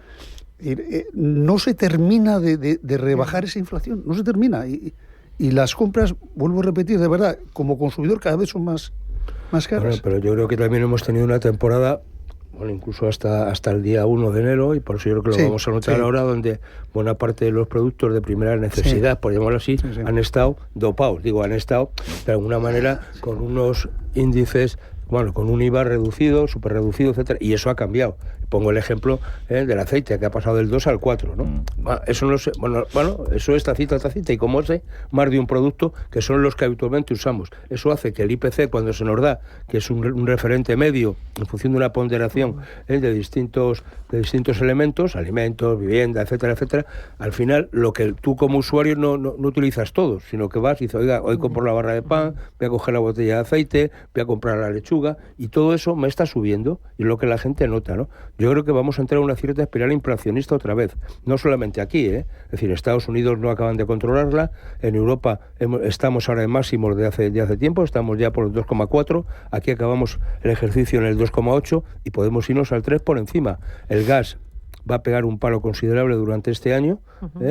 No se termina de rebajar esa inflación. No se termina. Y las compras, vuelvo a repetir, de verdad, como consumidor cada vez son más caras. Bueno, pero yo creo que también hemos tenido una temporada... Bueno, incluso hasta el día 1 de enero, y por eso yo creo que lo vamos a notar ahora, donde buena parte de los productos de primera necesidad, por llamarlo así, han estado dopados. Han estado, de alguna manera, con unos índices, con un IVA reducido, súper reducido, etcétera, y eso ha cambiado. Pongo el ejemplo del aceite, que ha pasado del 2 al 4, ¿no? Eso no sé, eso es tacita, y como ese, más de un producto que son los que habitualmente usamos. Eso hace que el IPC, cuando se nos da, que es un referente medio, en función de una ponderación de distintos elementos, alimentos, vivienda, etcétera, etcétera, al final, lo que tú como usuario no utilizas todo, sino que vas y dices, oiga, hoy compro la barra de pan, voy a coger la botella de aceite, voy a comprar la lechuga, y todo eso me está subiendo, y es lo que la gente nota, ¿no? Yo creo que vamos a entrar en una cierta espiral inflacionista otra vez, no solamente aquí, Es decir, Estados Unidos no acaban de controlarla, en Europa estamos ahora en máximos de hace tiempo, estamos ya por el 2,4, aquí acabamos el ejercicio en el 2,8 y podemos irnos al 3 por encima. El gas va a pegar un palo considerable durante este año,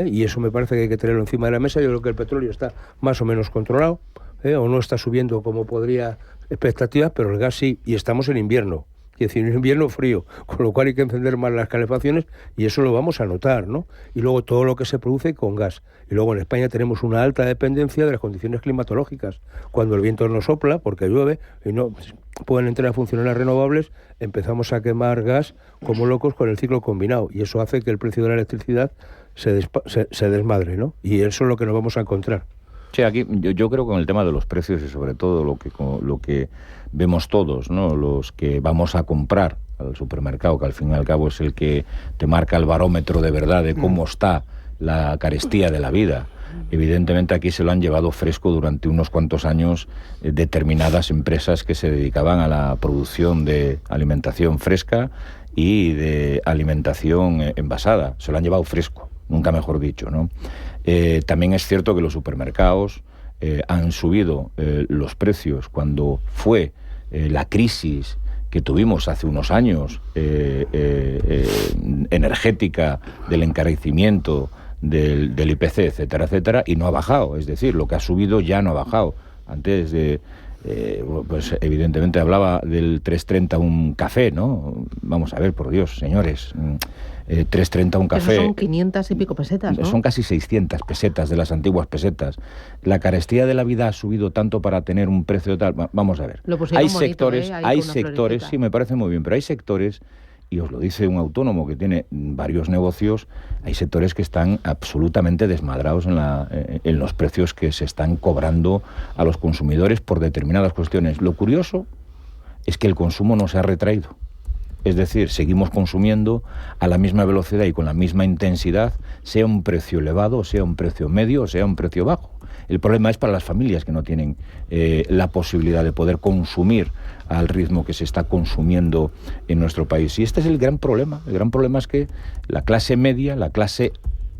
y eso me parece que hay que tenerlo encima de la mesa. Yo creo que el petróleo está más o menos controlado, o no está subiendo como podría expectativas, pero el gas sí, y estamos en invierno. Es decir, un invierno frío, con lo cual hay que encender más las calefacciones y eso lo vamos a notar, ¿no? Y luego todo lo que se produce con gas. Y luego en España tenemos una alta dependencia de las condiciones climatológicas. Cuando el viento no sopla, porque llueve, y no pueden entrar a funcionar las renovables, empezamos a quemar gas como locos con el ciclo combinado. Y eso hace que el precio de la electricidad se desmadre, ¿no? Y eso es lo que nos vamos a encontrar. Sí, aquí yo creo que con el tema de los precios y sobre todo lo que vemos todos, ¿no? Los que vamos a comprar al supermercado, que al fin y al cabo es el que te marca el barómetro de verdad de cómo está la carestía de la vida. Evidentemente aquí se lo han llevado fresco durante unos cuantos años determinadas empresas que se dedicaban a la producción de alimentación fresca y de alimentación envasada. Se lo han llevado fresco, nunca mejor dicho, ¿no? También es cierto que los supermercados han subido los precios cuando fue la crisis que tuvimos hace unos años energética, del encarecimiento del IPC, etcétera, etcétera, y no ha bajado. Es decir, lo que ha subido ya no ha bajado. Antes pues evidentemente hablaba del 3,30 un café, ¿no? Vamos a ver, por Dios, señores, 3,30 un café. Eso son 500 y pico pesetas, ¿no? Son casi 600 pesetas de las antiguas pesetas. La carestía de la vida ha subido tanto para tener un precio tal. Vamos a ver. Hay sectores, sí, me parece muy bien, pero hay sectores, y os lo dice un autónomo que tiene varios negocios, hay sectores que están absolutamente desmadrados en los precios que se están cobrando a los consumidores por determinadas cuestiones. Lo curioso es que el consumo no se ha retraído. Es decir, seguimos consumiendo a la misma velocidad y con la misma intensidad, sea un precio elevado, sea un precio medio, o sea un precio bajo. El problema es para las familias que no tienen la posibilidad de poder consumir al ritmo que se está consumiendo en nuestro país. Y este es el gran problema. El gran problema es que la clase media, la clase,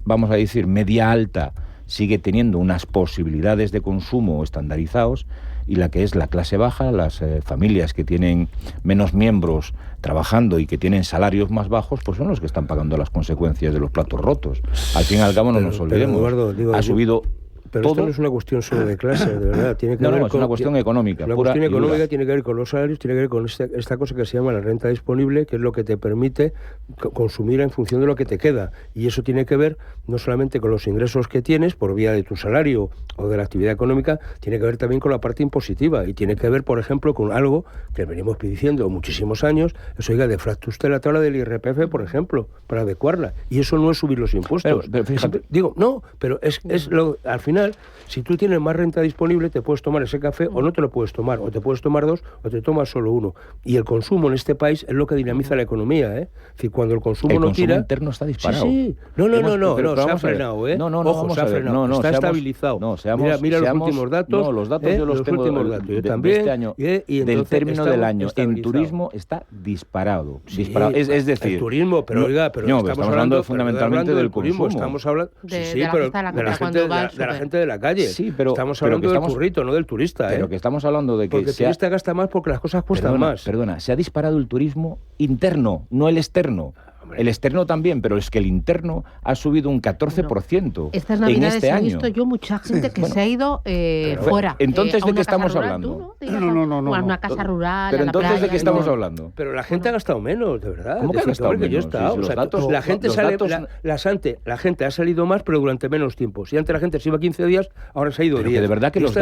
vamos a decir, media alta, sigue teniendo unas posibilidades de consumo estandarizados, y la que es la clase baja, las familias que tienen menos miembros trabajando y que tienen salarios más bajos, pues son los que están pagando las consecuencias de los platos rotos. Al fin y al cabo no nos olvidemos, Eduardo, ha subido... Pero todo. esto no es una cuestión solo de clase, de verdad. Tiene que No, ver no, es una cuestión económica. Una cuestión económica tiene que ver con los salarios, tiene que ver con esta cosa que se llama la renta disponible, que es lo que te permite consumir en función de lo que te queda. Y eso tiene que ver no solamente con los ingresos que tienes por vía de tu salario o de la actividad económica, tiene que ver también con la parte impositiva. Y tiene que ver, por ejemplo, con algo que venimos diciendo muchísimos años, es, oiga, defracte usted la tabla del IRPF, por ejemplo, para adecuarla. Y eso no es subir los impuestos. Pero fíjate. Digo, no, pero es lo, al final, si tú tienes más renta disponible, te puedes tomar ese café o no te lo puedes tomar, o te puedes tomar dos o te tomas solo uno. Y el consumo en este país es lo que dinamiza la economía, ¿eh? Es decir, cuando el consumo no tira... El consumo interno está disparado. Sí. No, se ha frenado, ¿eh? No, se ha frenado. Está estabilizado. Mira los últimos datos. No, los datos yo los tengo yo también, de este año, del término del año. En turismo está disparado. Es decir... El turismo, pero oiga, pero estamos hablando fundamentalmente del consumo. Estamos hablando de la gente de la calle. Sí, pero estamos hablando del burrito, no del turista. Pero que estamos hablando de que... Porque el turista gasta más porque las cosas cuestan más. Perdona, se ha disparado el turismo interno, no el externo. El externo también, pero es que el interno ha subido un 14% estas navidades en este año. He visto yo mucha gente que se ha ido fuera. Entonces, ¿de qué estamos hablando? No. A una casa rural, pero a la entonces, playa, ¿de qué estamos hablando? Pero la gente ha gastado menos, de verdad. ¿Cómo que ha gastado menos? La gente ha salido más, pero durante menos tiempo. Si antes la gente se iba 15 días, ahora se ha ido 10. Que de verdad que los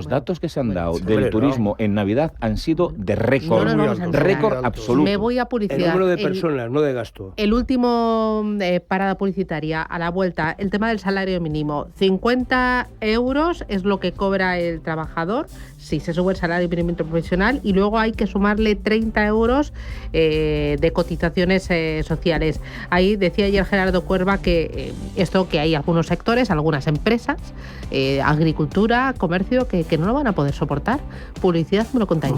datos que se han dado del turismo en Navidad han sido de récord. Récord absoluto. Me voy a publicidad. El número de personas, no de gasto. El último parada publicitaria a la vuelta, el tema del salario mínimo. 50 euros es lo que cobra el trabajador si se sube el salario mínimo interprofesional, y luego hay que sumarle 30 euros de cotizaciones sociales. Ahí decía ayer Gerardo Cuerva que que hay algunos sectores, algunas empresas, agricultura, comercio, que no lo van a poder soportar. Publicidad, me lo contáis.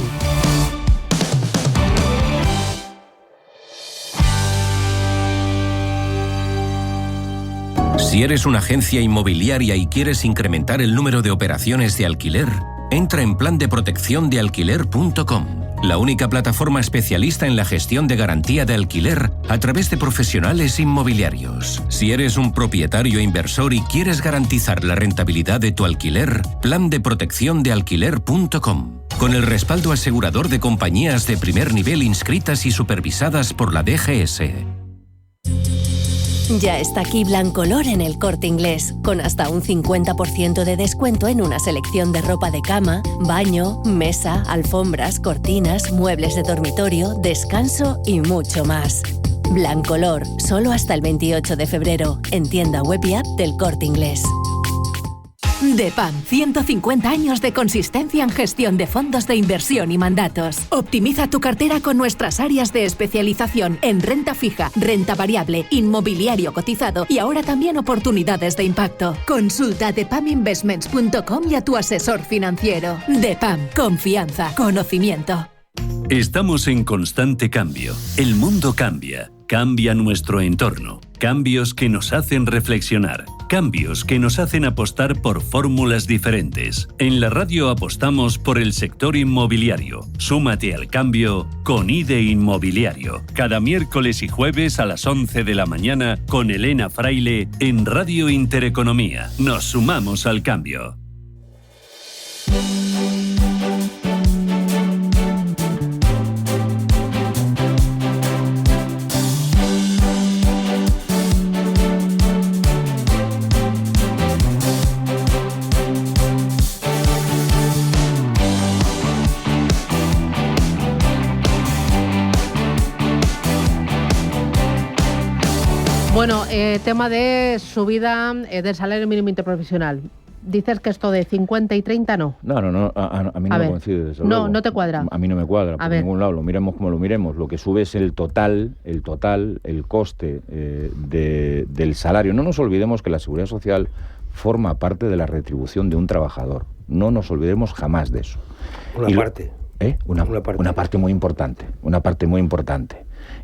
Si eres una agencia inmobiliaria y quieres incrementar el número de operaciones de alquiler, entra en plandeprotecciondealquiler.com, la única plataforma especialista en la gestión de garantía de alquiler a través de profesionales inmobiliarios. Si eres un propietario inversor y quieres garantizar la rentabilidad de tu alquiler, plandeprotecciondealquiler.com, con el respaldo asegurador de compañías de primer nivel inscritas y supervisadas por la DGS. Ya está aquí Blancolor en El Corte Inglés, con hasta un 50% de descuento en una selección de ropa de cama, baño, mesa, alfombras, cortinas, muebles de dormitorio, descanso y mucho más. Blancolor, solo hasta el 28 de febrero, en tienda web y app del Corte Inglés. DEPAM, 150 años de consistencia en gestión de fondos de inversión y mandatos. Optimiza tu cartera con nuestras áreas de especialización en renta fija, renta variable, inmobiliario cotizado y ahora también oportunidades de impacto. Consulta depaminvestments.com y a tu asesor financiero. DEPAM, confianza, conocimiento. Estamos en constante cambio. El mundo cambia. Cambia nuestro entorno. Cambios que nos hacen reflexionar. Cambios que nos hacen apostar por fórmulas diferentes. En la radio apostamos por el sector inmobiliario. Súmate al cambio con IDE Inmobiliario. Cada miércoles y jueves a las 11 de la mañana con Elena Fraile en Radio Intereconomía. Nos sumamos al cambio. Bueno, tema de subida del salario mínimo interprofesional. dices que esto de 50 y 30 no. No, a mí no me coincide, desde luego. No te cuadra. A mí no me cuadra, por ningún lado, lo miremos como lo miremos. Lo que sube es el coste del salario. No nos olvidemos que la Seguridad Social forma parte de la retribución de un trabajador. No nos olvidemos jamás de eso. Una parte muy importante.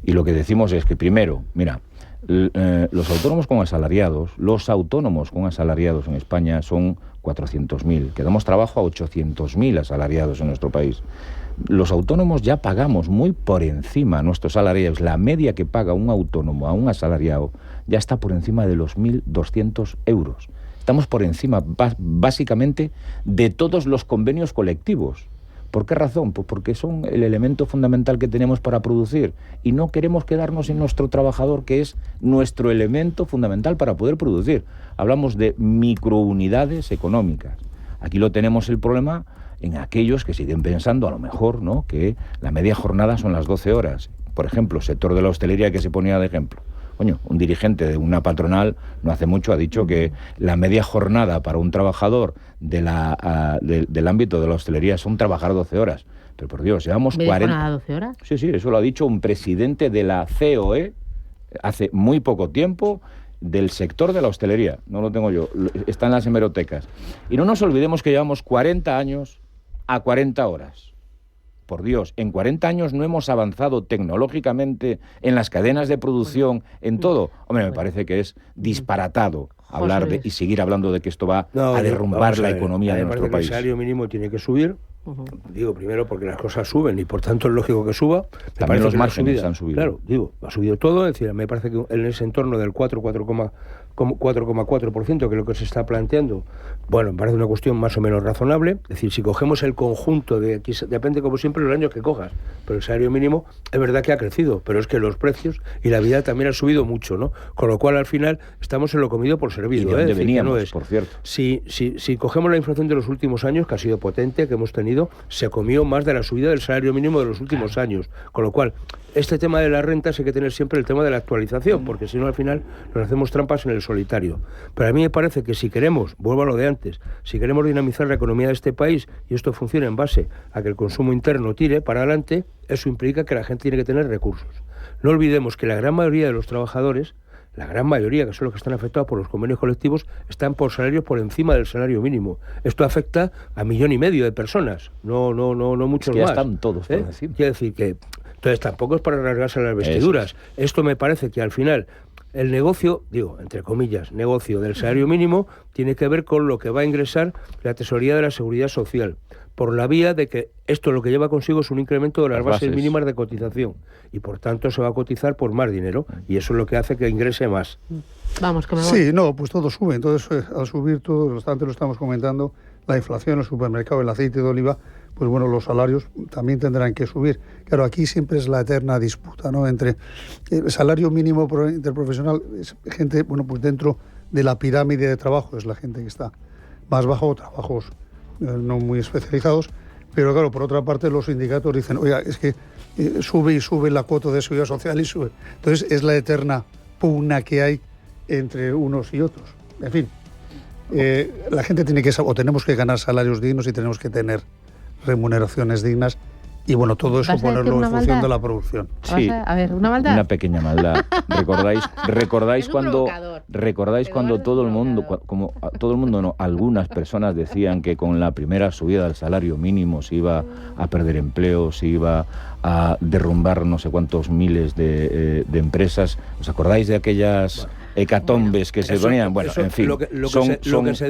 Y lo que decimos es que primero, mira, los autónomos con asalariados en España son 400.000, que damos trabajo a 800.000 asalariados en nuestro país. Los autónomos ya pagamos muy por encima nuestros salarios. La media que paga un autónomo a un asalariado ya está por encima de los 1.200 euros. Estamos por encima, básicamente, de todos los convenios colectivos. ¿Por qué razón? Pues porque son el elemento fundamental que tenemos para producir y no queremos quedarnos en nuestro trabajador, que es nuestro elemento fundamental para poder producir. Hablamos de microunidades económicas. Aquí lo tenemos el problema en aquellos que siguen pensando, a lo mejor, ¿no?, que la media jornada son las 12 horas. Por ejemplo, sector de la hostelería que se ponía de ejemplo. Coño, un dirigente de una patronal no hace mucho ha dicho que la media jornada para un trabajador del ámbito de la hostelería son trabajar 12 horas. Pero por Dios, llevamos 40... 12 horas? Sí, eso lo ha dicho un presidente de la COE hace muy poco tiempo, del sector de la hostelería. No lo tengo yo, está en las hemerotecas. Y no nos olvidemos que llevamos 40 años a 40 horas. Por Dios, en 40 años no hemos avanzado tecnológicamente en las cadenas de producción, en todo. Hombre, me parece que es disparatado hablar y seguir hablando de que esto va a derrumbar la economía de nuestro país. El salario mínimo tiene que subir. Digo, primero porque las cosas suben y por tanto es lógico que suba. También los márgenes han subido. Claro, ha subido todo. Es decir, me parece que en ese entorno del 4,4%, que es lo que se está planteando, bueno, me parece una cuestión más o menos razonable. Es decir, si cogemos el conjunto depende como siempre los años que cojas, pero el salario mínimo es verdad que ha crecido, pero es que los precios y la vida también han subido mucho, ¿no? Con lo cual al final estamos en lo comido por servido. ¿Y de dónde veníamos, por cierto? Si cogemos la inflación de los últimos años, que ha sido potente, que hemos tenido, se comió más de la subida del salario mínimo de los últimos años. Con lo cual, este tema de las rentas hay que tener siempre el tema de la actualización, porque si no al final nos hacemos trampas en el solitario. Pero a mí me parece que si queremos, vuelvo a lo de antes, si queremos dinamizar la economía de este país y esto funciona en base a que el consumo interno tire para adelante, eso implica que la gente tiene que tener recursos. No olvidemos que la gran mayoría de los trabajadores, la gran mayoría, que son los que están afectados por los convenios colectivos, están por salarios por encima del salario mínimo. Esto afecta a 1,5 millones de personas, no muchos más. Ya están todos por encima. Quiere decir que entonces tampoco es para rasgarse las vestiduras. Esto me parece que al final el negocio, digo, entre comillas, negocio del salario mínimo tiene que ver con lo que va a ingresar la Tesorería de la Seguridad Social, por la vía de que esto lo que lleva consigo es un incremento de las bases mínimas de cotización y por tanto se va a cotizar por más dinero y eso es lo que hace que ingrese más. Vamos, que me voy. Sí, pues todo sube. Entonces, al subir todo, antes lo estamos comentando, la inflación, el supermercado, el aceite de oliva, pues bueno, los salarios también tendrán que subir. Claro, aquí siempre es la eterna disputa, ¿no?, entre el salario mínimo interprofesional, es gente, pues dentro de la pirámide de trabajo, es la gente que está más bajo, trabajos no muy especializados, pero claro, por otra parte los sindicatos dicen, oiga, es que sube y sube la cuota de seguridad social y sube. Entonces es la eterna pugna que hay entre unos y otros. En fin, la gente tiene que, o tenemos que ganar salarios dignos y tenemos que tener remuneraciones dignas y bueno, todo eso ponerlo en función de la producción. Sí, a ver, una maldad. Una pequeña maldad. ¿Recordáis cuando todo el mundo, no, algunas personas decían que con la primera subida del salario mínimo se iba a perder empleo, se iba a derrumbar no sé cuántos miles de empresas? ¿Os acordáis de aquellas hecatombes que se ponían? Bueno, en fin, son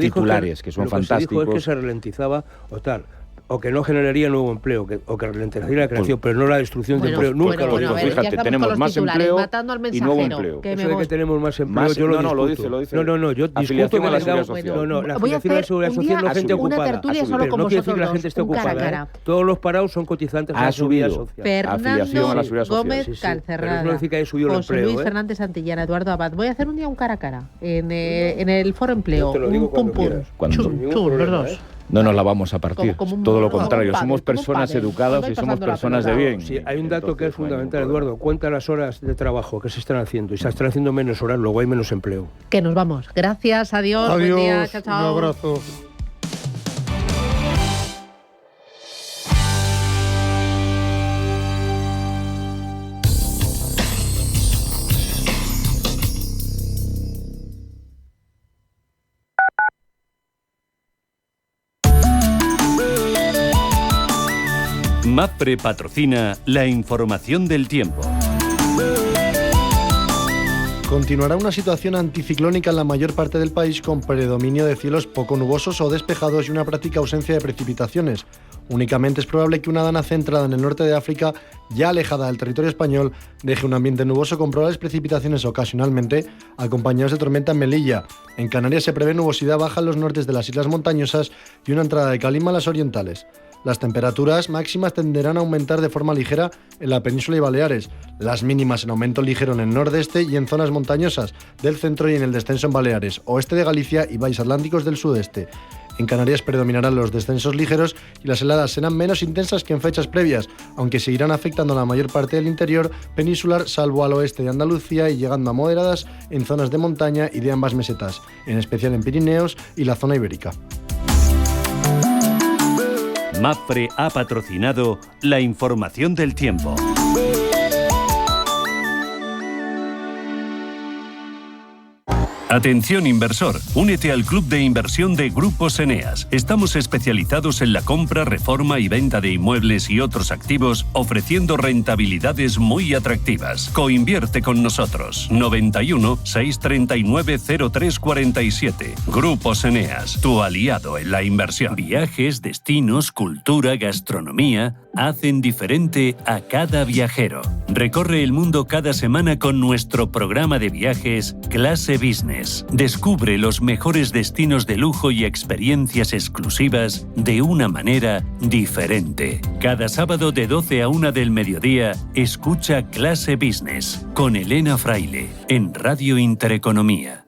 titulares que son fantásticos. Lo que se dijo es que se ralentizaba o tal, o que no generaría nuevo empleo, o que ralentizaría la creación, pero no la destrucción de empleo. Nunca lo digo. Fíjate, tenemos más empleo y nuevo empleo. Eso de que tenemos más empleo, yo lo discuto. Lo dice. No, yo discuto a la Seguridad Social. La afiliación a la Seguridad Social no es gente ocupada. Una tertulia solo con no quiere decir que la vosotros gente esté dos, ocupada. Todos los parados son cotizantes a la Seguridad Social. Fernando Gómez Calcerrada, no significa que haya subido el José empleo. Luis Fernández Santillana, Eduardo Abad. Voy a hacer un día un cara a cara en el Foro Empleo. Te lo digo cuando quieras. Chur, los dos. no nos la vamos a partir. Todo lo contrario, somos personas educadas y somos personas de bien. Sí, hay un dato que es fundamental, Eduardo. Cuenta las horas de trabajo que se están haciendo. Y se están haciendo menos horas, luego hay menos empleo. Que nos vamos. Gracias, adiós. Adiós, buen día, chao, chao. Un abrazo. MAPFRE patrocina la información del tiempo. Continuará una situación anticiclónica en la mayor parte del país con predominio de cielos poco nubosos o despejados y una práctica ausencia de precipitaciones. Únicamente es probable que una dana centrada en el norte de África, ya alejada del territorio español, deje un ambiente nuboso con probables precipitaciones ocasionalmente acompañados de tormenta en Melilla. En Canarias se prevé nubosidad baja en los nortes de las islas montañosas y una entrada de calima en las orientales. Las temperaturas máximas tenderán a aumentar de forma ligera en la península y Baleares, las mínimas en aumento ligero en el nordeste y en zonas montañosas del centro y en el descenso en Baleares, oeste de Galicia y valles atlánticos del sudeste. En Canarias predominarán los descensos ligeros y las heladas serán menos intensas que en fechas previas, aunque seguirán afectando a la mayor parte del interior peninsular, salvo al oeste de Andalucía y llegando a moderadas en zonas de montaña y de ambas mesetas, en especial en Pirineos y la zona ibérica. MAPFRE ha patrocinado la información del tiempo. Atención inversor, únete al club de inversión de Grupos Eneas. Estamos especializados en la compra, reforma y venta de inmuebles y otros activos, ofreciendo rentabilidades muy atractivas. Coinvierte con nosotros. 91 639 0347. Grupos Eneas, tu aliado en la inversión. Viajes, destinos, cultura, gastronomía hacen diferente a cada viajero. Recorre el mundo cada semana con nuestro programa de viajes Clase Business. Descubre los mejores destinos de lujo y experiencias exclusivas de una manera diferente. Cada sábado de 12 a 1 del mediodía, escucha Clase Business con Elena Fraile en Radio Intereconomía.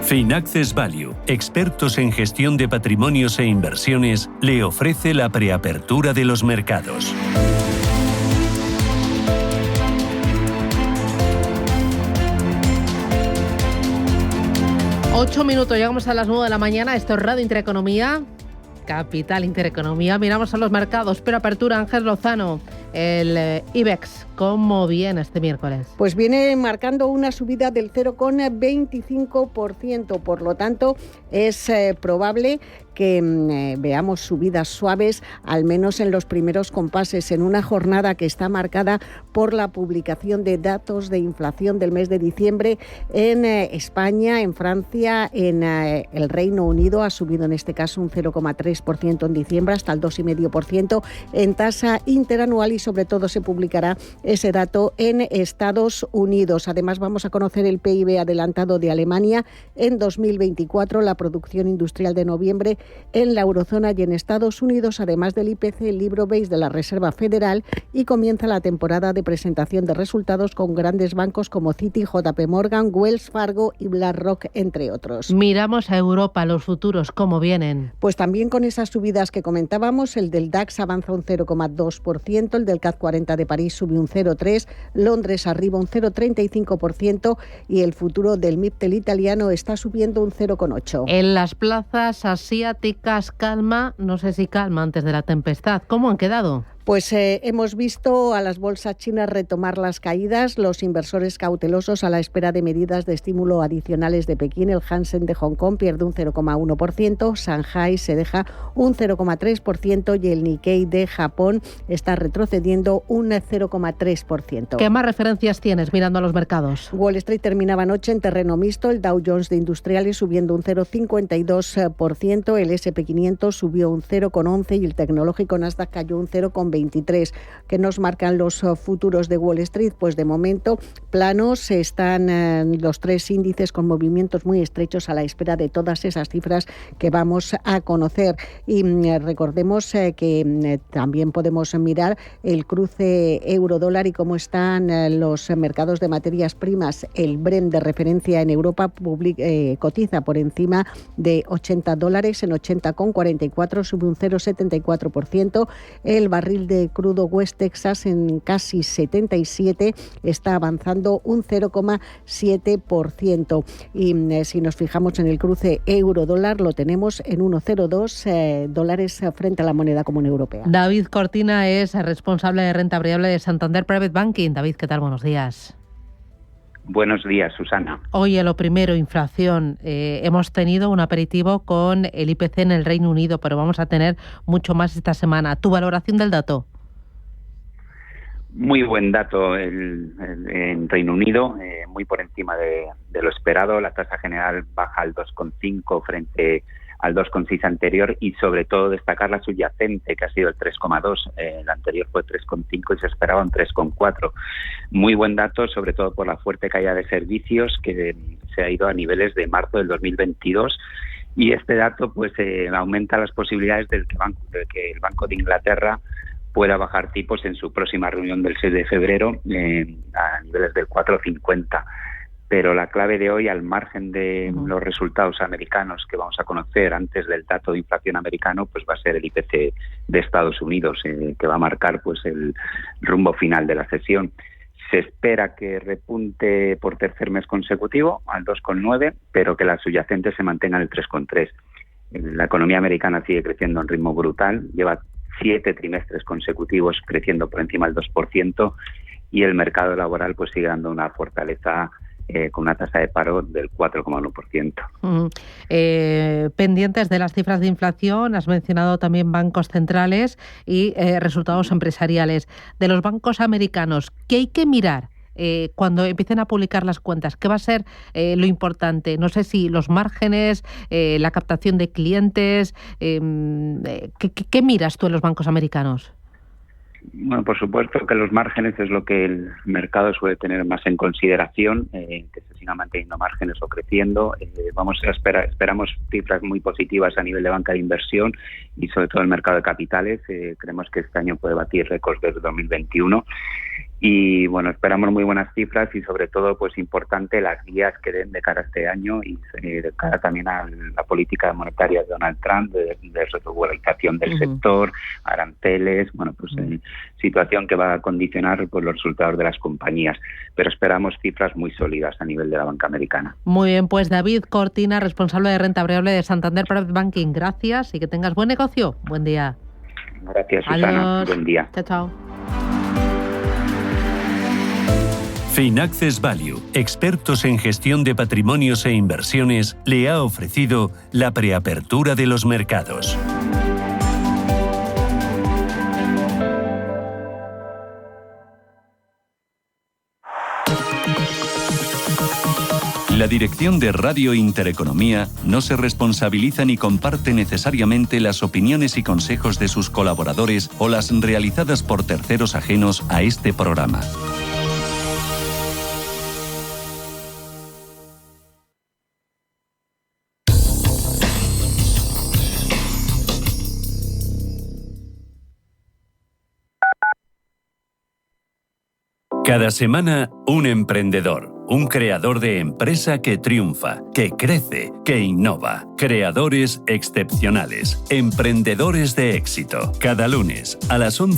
Finaccess Value, expertos en gestión de patrimonios e inversiones, le ofrece la preapertura de los mercados. Ocho minutos, llegamos a las 9 de la mañana. Esto es Radio Intereconomía, Capital Intereconomía. Miramos a los mercados. Preapertura, Ángel Lozano. El IBEX, ¿cómo viene este miércoles? Pues viene marcando una subida del 0,25%, por lo tanto es probable que veamos subidas suaves, al menos en los primeros compases, en una jornada que está marcada por la publicación de datos de inflación del mes de diciembre en España, en Francia, en el Reino Unido. Ha subido en este caso un 0,3% en diciembre hasta el 2,5% en tasa interanual y sobre todo se publicará ese dato en Estados Unidos. Además vamos a conocer el PIB adelantado de Alemania en 2024, la producción industrial de noviembre en la eurozona y en Estados Unidos, además del IPC, el libro base de la Reserva Federal, y comienza la temporada de presentación de resultados con grandes bancos como Citi, JP Morgan, Wells Fargo y BlackRock, entre otros. Miramos a Europa, los futuros, ¿cómo vienen? Pues también con esas subidas que comentábamos, el del DAX avanza un 0,2%, el del CAC 40 de París sube un 0,3%, Londres arriba un 0,35% y el futuro del MIPTEL italiano está subiendo un 0,8%. En las plazas asiáticas calma, no sé si calma antes de la tempestad. ¿Cómo han quedado? Pues hemos visto a las bolsas chinas retomar las caídas, los inversores cautelosos a la espera de medidas de estímulo adicionales de Pekín. El Hansen de Hong Kong pierde un 0,1%, Shanghai se deja un 0,3% y el Nikkei de Japón está retrocediendo un 0,3%. ¿Qué más referencias tienes mirando a los mercados? Wall Street terminaba anoche en terreno mixto, el Dow Jones de Industriales subiendo un 0,52%, el S&P 500 subió un 0,11% y el tecnológico Nasdaq cayó un 0,20%. 2023. ¿Qué nos marcan los futuros de Wall Street? Pues de momento planos, están los tres índices con movimientos muy estrechos a la espera de todas esas cifras que vamos a conocer. Y recordemos que también podemos mirar el cruce euro-dólar y cómo están los mercados de materias primas. El Brent de referencia en Europa cotiza por encima de $80 en 80,44, sube un 0,74%. El barril de crudo West Texas en casi 77 está avanzando un 0,7%. Y si nos fijamos en el cruce euro-dólar, lo tenemos en 1,02 dólares frente a la moneda común europea. David Cortina es responsable de renta variable de Santander Private Banking. David, ¿qué tal? Buenos días. Buenos días, Susana. Oye, lo primero, inflación. Hemos tenido un aperitivo con el IPC en el Reino Unido, pero vamos a tener mucho más esta semana. ¿Tu valoración del dato? Muy buen dato en Reino Unido, muy por encima de lo esperado. La tasa general baja al 2,5 frente al 2,6 anterior y sobre todo destacar la subyacente, que ha sido el 3,2. El anterior fue 3,5 y se esperaba un 3,4. Muy buen dato, sobre todo por la fuerte caída de servicios que se ha ido a niveles de marzo del 2022. Y este dato pues aumenta las posibilidades de que el Banco de Inglaterra pueda bajar tipos en su próxima reunión del 6 de febrero a niveles del 4,50. Pero la clave de hoy, al margen de los resultados americanos que vamos a conocer antes del dato de inflación americano, pues va a ser el IPC de Estados Unidos, que va a marcar pues el rumbo final de la sesión. Se espera que repunte por tercer mes consecutivo al 2,9, pero que la subyacente se mantenga en el 3,3. La economía americana sigue creciendo a un ritmo brutal, lleva 7 trimestres consecutivos creciendo por encima del 2% y el mercado laboral pues sigue dando una fortaleza con una tasa de paro del 4,1%. Pendientes de las cifras de inflación, has mencionado también bancos centrales y resultados empresariales. De los bancos americanos, ¿qué hay que mirar cuando empiecen a publicar las cuentas? ¿Qué va a ser lo importante? No sé si los márgenes, la captación de clientes. ¿Qué miras tú en los bancos americanos? Bueno, por supuesto que los márgenes es lo que el mercado suele tener más en consideración, que se sigan manteniendo márgenes o creciendo. Esperamos cifras muy positivas a nivel de banca de inversión y sobre todo el mercado de capitales. Creemos que este año puede batir récords desde 2021. Y bueno, esperamos muy buenas cifras y sobre todo pues importante las guías que den de cara a este año y de cara también a la política monetaria de Donald Trump, de regularización del sector, aranceles, bueno pues situación que va a condicionar pues los resultados de las compañías, pero esperamos cifras muy sólidas a nivel de la banca americana. Muy bien, pues David Cortina, responsable de renta variable de Santander Private Banking, gracias y que tengas buen negocio. Buen día. Gracias, Susana. Adiós. Buen día. Chao, chao. Finaccess Value, expertos en gestión de patrimonios e inversiones, le ha ofrecido la preapertura de los mercados. La dirección de Radio Intereconomía no se responsabiliza ni comparte necesariamente las opiniones y consejos de sus colaboradores o las realizadas por terceros ajenos a este programa. Cada semana, un emprendedor, un creador de empresa que triunfa, que crece, que innova. Creadores excepcionales, emprendedores de éxito. Cada lunes a las 11.